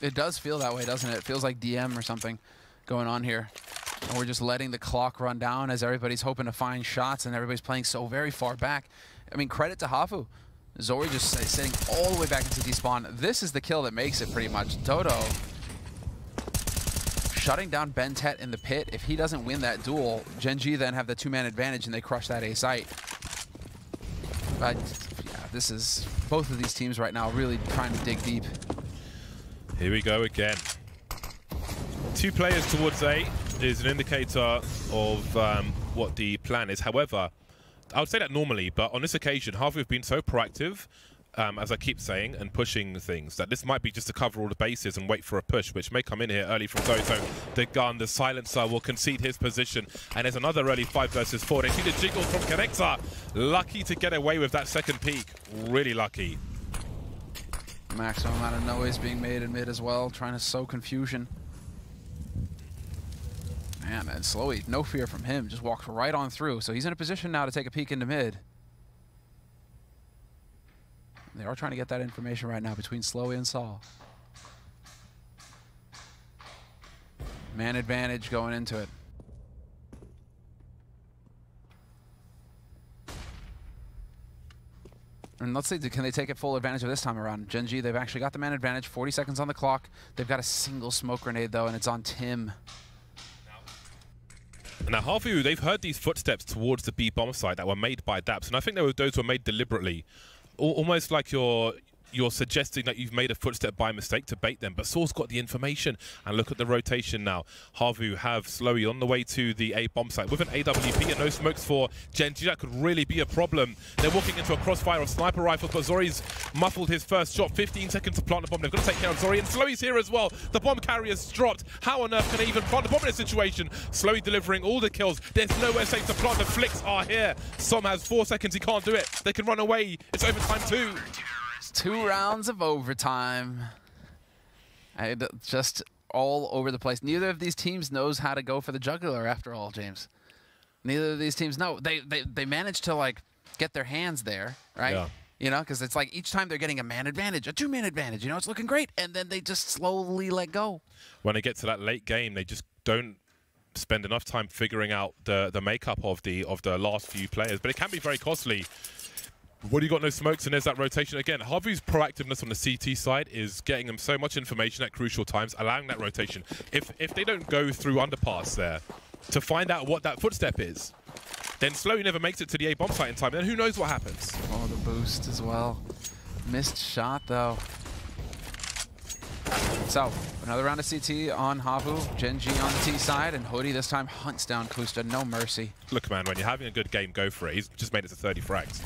It does feel that way, doesn't it? It feels like DM or something going on here. And we're just letting the clock run down as everybody's hoping to find shots and everybody's playing so very far back. I mean, credit to HAVU. Zori just sitting all the way back in CT spawn. This is the kill that makes it pretty much. Dodo shutting down Ben.Tet in the pit. If he doesn't win that duel, Gen.G then have the two-man advantage and they crush that A site. But yeah, this is both of these teams right now really trying to dig deep. Here we go again. 2 players towards A is an indicator of what the plan is. However, I would say that normally, but on this occasion, HAVU have been so proactive, as I keep saying, and pushing things, that this might be just to cover all the bases and wait for a push, which may come in here early from Zozo. The gun, the silencer will concede his position, and there's another early 5 versus 4. They see the jiggle from Connector. Lucky to get away with that second peak. Really lucky. Maximum amount of noise being made in mid as well, trying to sow confusion. Man, and Slowy, no fear from him, just walks right on through. So he's in a position now to take a peek into mid. They are trying to get that information right now between Slowy and Saul. Man advantage going into it. And let's see, can they take it full advantage of this time around? Gen.G, they've actually got the man advantage, 40 seconds on the clock. They've got a single smoke grenade though, and it's on Tim. Now, HAVU, they've heard these footsteps towards the B bomb site that were made by Daps, and I think those were made deliberately. Almost like you're suggesting that you've made a footstep by mistake to bait them, but Saul's got the information. And look at the rotation now. HAVU have Slowy on the way to the A bomb site with an AWP and no smokes for Gen.G. That could really be a problem. They're walking into a crossfire of sniper rifles, but Zori's muffled his first shot. 15 seconds to plant the bomb. They've got to take care of Zori, and Slowy's here as well. The bomb carrier's dropped. How on earth can they even plant the bomb in this situation? Slowy delivering all the kills. There's nowhere safe to plant. The flicks are here. Som has 4 seconds. He can't do it. They can run away. It's overtime 2. 2 rounds of overtime. Just all over the place. Neither of these teams knows how to go for the jugular after all, James. Neither of these teams know. They managed to like get their hands there, right? Yeah. You know, because it's like each time they're getting a man advantage, a 2-man advantage, you know, it's looking great, and then they just slowly let go. When they get to that late game, they just don't spend enough time figuring out the makeup of the last few players, but it can be very costly. What do you got? No smokes, and there's that rotation again. HAVU's proactiveness on the CT side is getting them so much information at crucial times, allowing that rotation. If they don't go through underpass there to find out what that footstep is, then Slowy never makes it to the A bomb site in time, and who knows what happens. Oh, the boost as well. Missed shot though. So, another round of CT on HAVU, Gen.G on the T side, and Hoodie this time hunts down Kusta, no mercy. Look, man, when you're having a good game, go for it. He's just made it to 30 frags.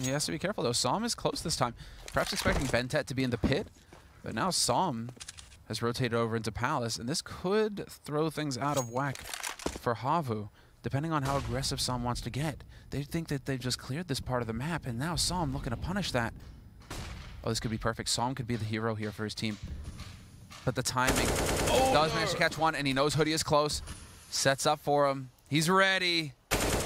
He has to be careful though. Som is close this time. Perhaps expecting Ben.Tet to be in the pit, but now Som has rotated over into Palace, and this could throw things out of whack for HAVU, depending on how aggressive Som wants to get. They think that they've just cleared this part of the map, and now Som looking to punish that. Oh, this could be perfect. Som could be the hero here for his team. But the timing does manage to catch one, and he knows Hoodie is close. Sets up for him. He's ready.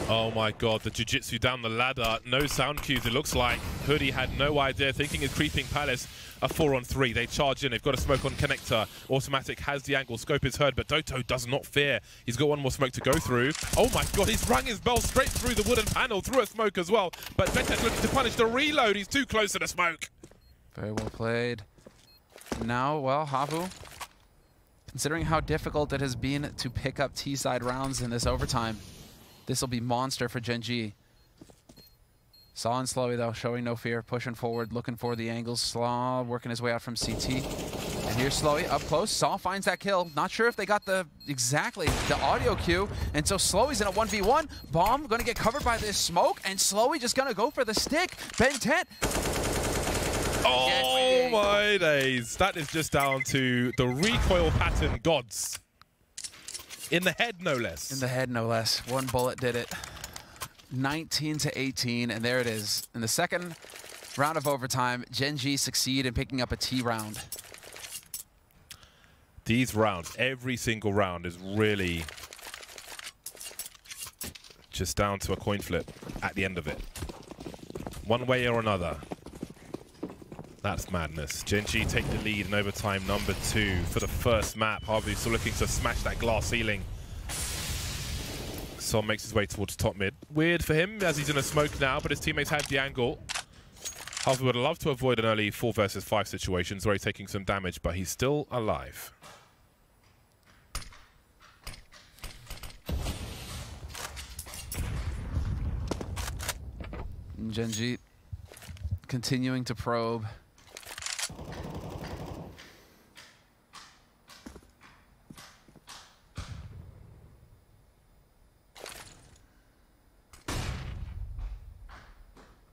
Oh my god, the jiu-jitsu down the ladder. No sound cues, it looks like. Hoodie had no idea, thinking it's creeping Palace. A 4-on-3, they charge in, they've got a smoke on connector. Automatic has the angle, scope is heard, but Doto does not fear. He's got one more smoke to go through. Oh my god, he's rung his bell straight through the wooden panel, through a smoke as well. But Ben.Tet's looking to punish the reload, he's too close to the smoke. Very well played. Now, well, HAVU, considering how difficult it has been to pick up T-side rounds in this overtime, this will be monster for Gen.G. Saw and Slowy, though, showing no fear, pushing forward, looking for the angles. Slaw working his way out from CT. And here's Slowy up close. Saw finds that kill. Not sure if they got exactly the audio cue. And so Slowy's in a 1v1. Bomb going to get covered by this smoke. And Slowy just going to go for the stick. Ben.Tet. Oh my days. That is just down to the recoil pattern gods. In the head, no less. In the head, no less. One bullet did it. 19-18, and there it is. In the second round of overtime, Gen.G succeed in picking up a T round. These rounds, every single round is really just down to a coin flip at the end of it. One way or another. That's madness. Gen.G take the lead in overtime number 2 for the first map. HAVU still looking to smash that glass ceiling. Son makes his way towards top mid. Weird for him as he's in a smoke now, but his teammates have the angle. HAVU would love to avoid an early 4 versus 5 situations where he's taking some damage, but he's still alive. Gen.G continuing to probe.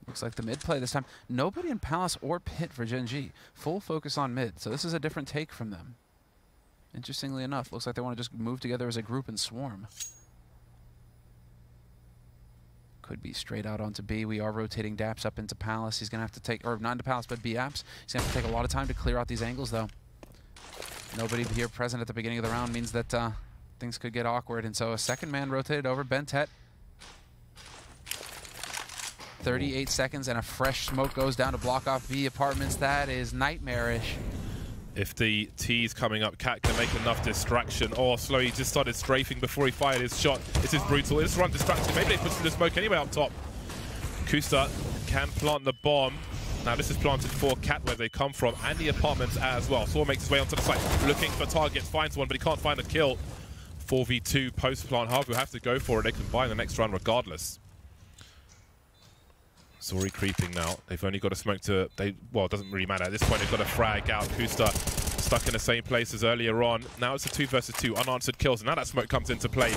Looks like the mid play this time. Nobody in Palace or Pit for Gen.G. Full focus on mid. So this is a different take from them. Interestingly enough, looks like they want to just move together as a group and swarm. Could be straight out onto B. We are rotating Daps up into Palace. He's going to have to take, or not into Palace, but B apps. He's going to have to take a lot of time to clear out these angles, though. Nobody here present at the beginning of the round means that things could get awkward. And so a second man rotated over. Bentet. 38 seconds and a fresh smoke goes down to block off B apartments. That is nightmarish. If the T's coming up, Cat can make enough distraction. Oh, Slow, he just started strafing before he fired his shot. This is brutal. This run distraction. Maybe they put through the smoke anyway up top. Kusta can plant the bomb. Now this is planted for Cat where they come from and the apartments as well. Saw makes his way onto the site, looking for targets, finds one, but he can't find a kill. 4v2 post-plant. HAVU have to go for it. They can buy the next round regardless. Zori creeping now. They've only got a smoke to... well, it doesn't really matter. At this point, they've got a frag out. Kusta stuck in the same place as earlier on. Now it's a 2 versus 2. Unanswered kills. And now that smoke comes into play.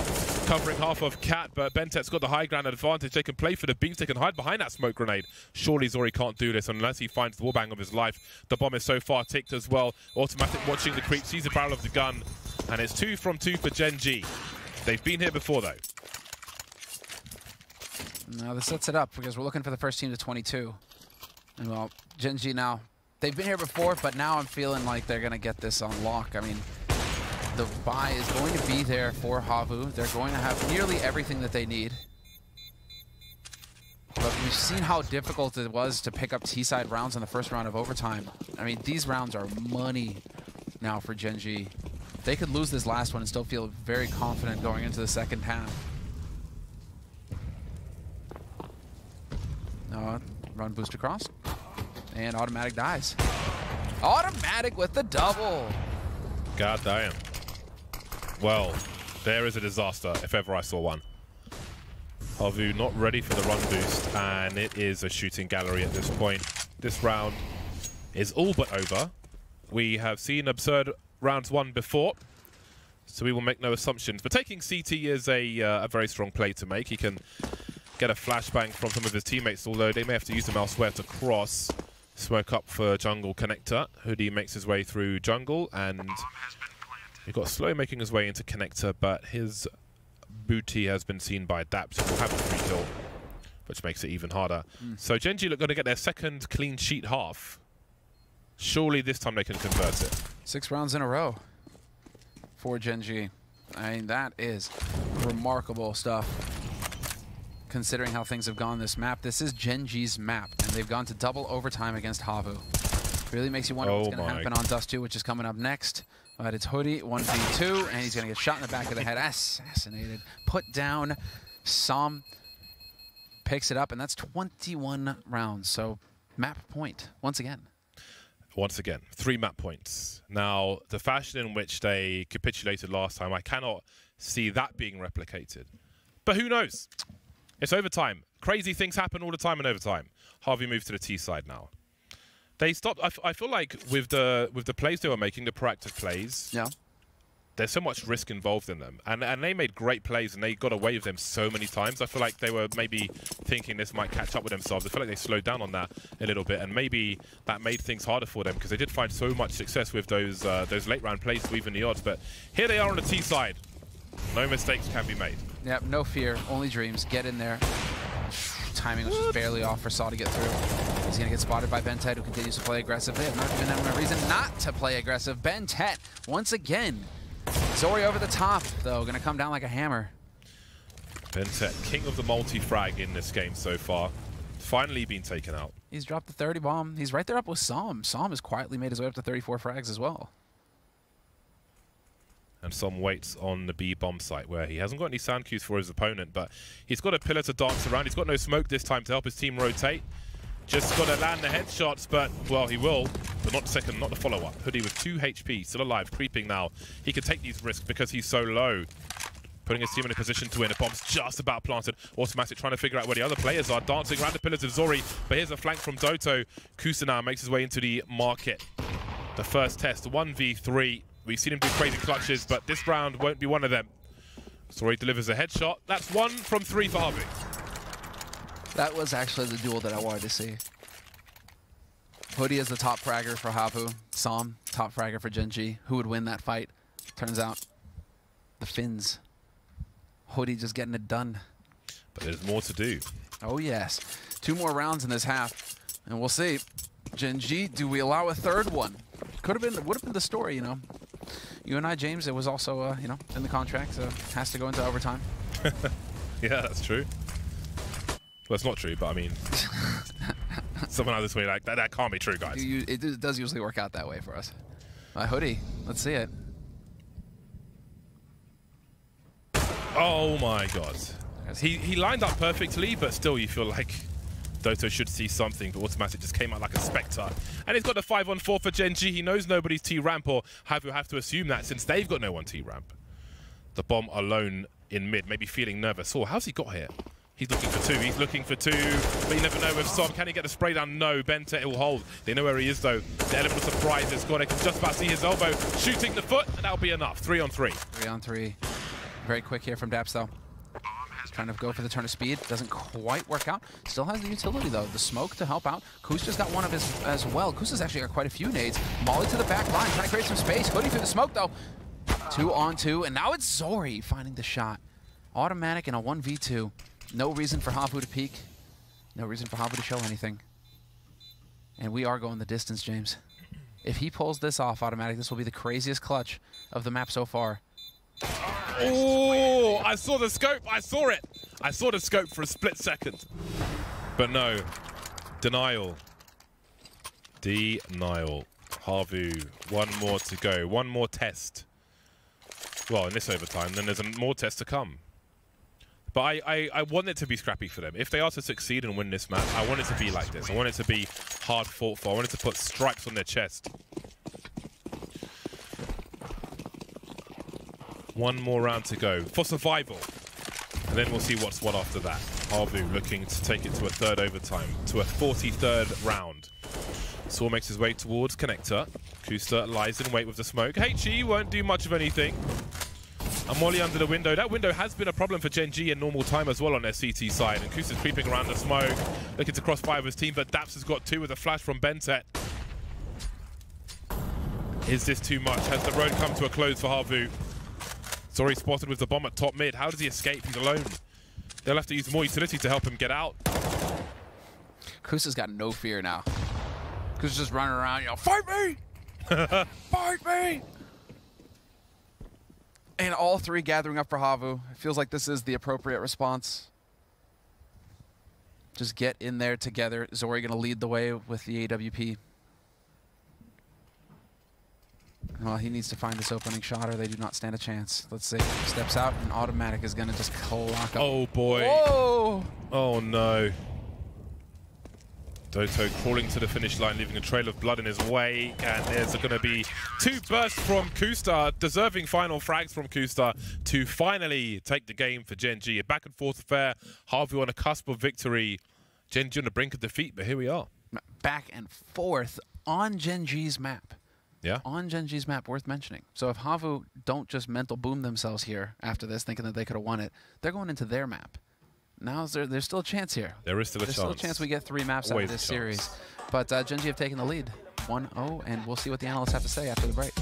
Covering half of Cat, but Bentet's got the high ground advantage. They can play for the beams. They can hide behind that smoke grenade. Surely Zori can't do this unless he finds the wallbang of his life. The bomb is so far ticked as well. Automatic watching the creep. Sees the barrel of the gun. And it's 2 from 2 for Gen.G. They've been here before, though. Now this sets it up because we're looking for the first team to 22. And well, Gen.G now, they've been here before, but now I'm feeling like they're going to get this on lock. I mean, the buy is going to be there for HAVU. They're going to have nearly everything that they need. But we've seen how difficult it was to pick up T-side rounds in the first round of overtime. I mean, these rounds are money now for Gen.G. They could lose this last one and still feel very confident going into the second half. Run boost across. And automatic dies. Automatic with the double. God damn. Well, there is a disaster if ever I saw one. HAVU not ready for the run boost, and it is a shooting gallery at this point. This round is all but over. We have seen absurd rounds 1 before, so we will make no assumptions. But taking CT is a very strong play to make. He can get a flashbang from some of his teammates, although they may have to use them elsewhere to cross. Smoke up for jungle connector. Hoodie makes his way through jungle, and we've got Slow making his way into connector, but his booty has been seen by Daps, who will have a free kill, which makes it even harder. So Gen.G look going to get their second clean sheet half. Surely this time they can convert it. 6 rounds in a row for Gen.G. I mean, that is remarkable stuff. Considering how things have gone this map. This is Gen.G's map, and they've gone to double overtime against HAVU. Really makes you wonder what's going to happen on Dust 2, which is coming up next. But it's Hoodie, 1v2, and he's going to get shot in the back of the head. Assassinated. Put down. Som picks it up, and that's 21 rounds. So map point, once again. Once again, 3 map points. Now, the fashion in which they capitulated last time, I cannot see that being replicated. But who knows? It's overtime. Crazy things happen all the time in overtime. HAVU moves to the T side now. They stopped. I feel like with the plays they were making, the proactive plays, yeah, there's so much risk involved in them. And they made great plays, and they got away with them so many times. I feel like they were maybe thinking this might catch up with themselves. I feel like they slowed down on that a little bit, and maybe that made things harder for them because they did find so much success with those late round plays to even the odds. But here they are on the T side. No mistakes can be made. Yep, no fear, only dreams. Get in there. Timing was just barely off for Saw to get through. He's going to get spotted by Bentet, who continues to play aggressive. They have not given them a reason not to play aggressive. Bentet, once again. Zori over the top, though, going to come down like a hammer. Bentet, king of the multi-frag in this game so far. Finally been taken out. He's dropped the 30 bomb. He's right there up with Som. Som has quietly made his way up to 34 frags as well. And Som waits on the B bomb site where he hasn't got any sound cues for his opponent, but he's got a pillar to dance around. He's got no smoke this time to help his team rotate. Just got to land the headshots, but, well, he will. But not the second, not the follow-up. Hoodie with 2 HP, still alive, creeping now. He can take these risks because he's so low. Putting his team in a position to win. A bomb's just about planted. Automatic trying to figure out where the other players are. Dancing around the pillars of Zori. But here's a flank from Doto. Kusa now makes his way into the market. The first test, 1v3. We've seen him do crazy clutches, but this round won't be one of them. Zori delivers a headshot. That's 1 from 3 for HAVU. That was actually the duel that I wanted to see. Hoodie is the top fragger for HAVU. Som, top fragger for Gen.G. Who would win that fight? Turns out, the Finns. Hoodie just getting it done. But there's more to do. Oh, yes. 2 more rounds in this half, and we'll see. Gen.G, do we allow a third one? Would have been the story, you know. You and I, James, it was also, you know, in the contract, so it has to go into overtime. Yeah, that's true. Well, it's not true, but I mean, someone out this way, like, that can't be true, guys. It does usually work out that way for us. Hoodie, let's see it. Oh my god. He lined up perfectly, but still you feel like Doto should see something, but Automatic just came out like a spectre. And he's got a 5-on-4 for Gen.G. He knows nobody's T-ramp, or HAVU have to assume that since they've got no one T-ramp. The bomb alone in mid, maybe feeling nervous. Oh, how's he got here? He's looking for 2. He's looking for 2. But you never know with Som. Can he get the spray down? No. Bentet will hold. They know where he is, though. The element of surprise is gone. I can just about see his elbow shooting the foot, and that'll be enough. 3-on-3. 3-on-3. Very quick here from Daps, though. He's trying to go for the turn of speed. Doesn't quite work out. Still has the utility, though. The smoke to help out. Kusa's got one of his as well. Kusa's actually got quite a few nades. Molly to the back line, trying to create some space. Hoodie through the smoke, though. 2-on-2, and now it's Zori finding the shot. Automatic in a 1v2. No reason for HAVU to peek. No reason for HAVU to show anything. And we are going the distance, James. If he pulls this off, Automatic, this will be the craziest clutch of the map so far. Oh, I saw the scope. I saw it. I saw the scope for a split second. But no. Denial. Denial. HAVU. 1 more to go. 1 more test. Well, in this overtime, then there's more test to come. But I want it to be scrappy for them. If they are to succeed and win this match, I want it to be like this. I want it to be hard fought for. I want it to put stripes on their chest. 1 more round to go for survival. And then we'll see what's what after that. HAVU looking to take it to a 3rd overtime, to a 43rd round. Saw makes his way towards connector. Kusta lies in wait with the smoke. HE won't do much of anything. And Molly under the window. That window has been a problem for Gen.G in normal time as well on their CT side. And Kusa's creeping around the smoke, looking to crossfire with his team, but Daps has got 2 with a flash from Bentet. Is this too much? Has the road come to a close for HAVU? Zori spotted with the bomb at top mid. How does he escape? He's alone. They'll have to use more utility to help him get out. Kusa's got no fear now. Kusa's just running around, you know, fight me! Fight me! And all 3 gathering up for HAVU. It feels like this is the appropriate response. Just get in there together. Zori going to lead the way with the AWP. Well, he needs to find this opening shot or they do not stand a chance. Let's see. Steps out and Automatic is going to just lock up. Oh, boy. Whoa! Oh, no. Doto crawling to the finish line, leaving a trail of blood in his wake. And there's going to be 2 bursts from Kusta, deserving final frags from Kusta to finally take the game for Gen.G. A back and forth affair. HAVU on a cusp of victory. Gen.G on the brink of defeat, but here we are. Back and forth on Gen.G's map. Yeah. On Gen.G's map, worth mentioning. So if HAVU don't just mental boom themselves here after this, thinking that they could have won it, they're going into their map. Now there's still a chance here. There is still a chance. There's still a chance we get 3 maps out of this series. But Gen.G have taken the lead, 1-0, and we'll see what the analysts have to say after the break.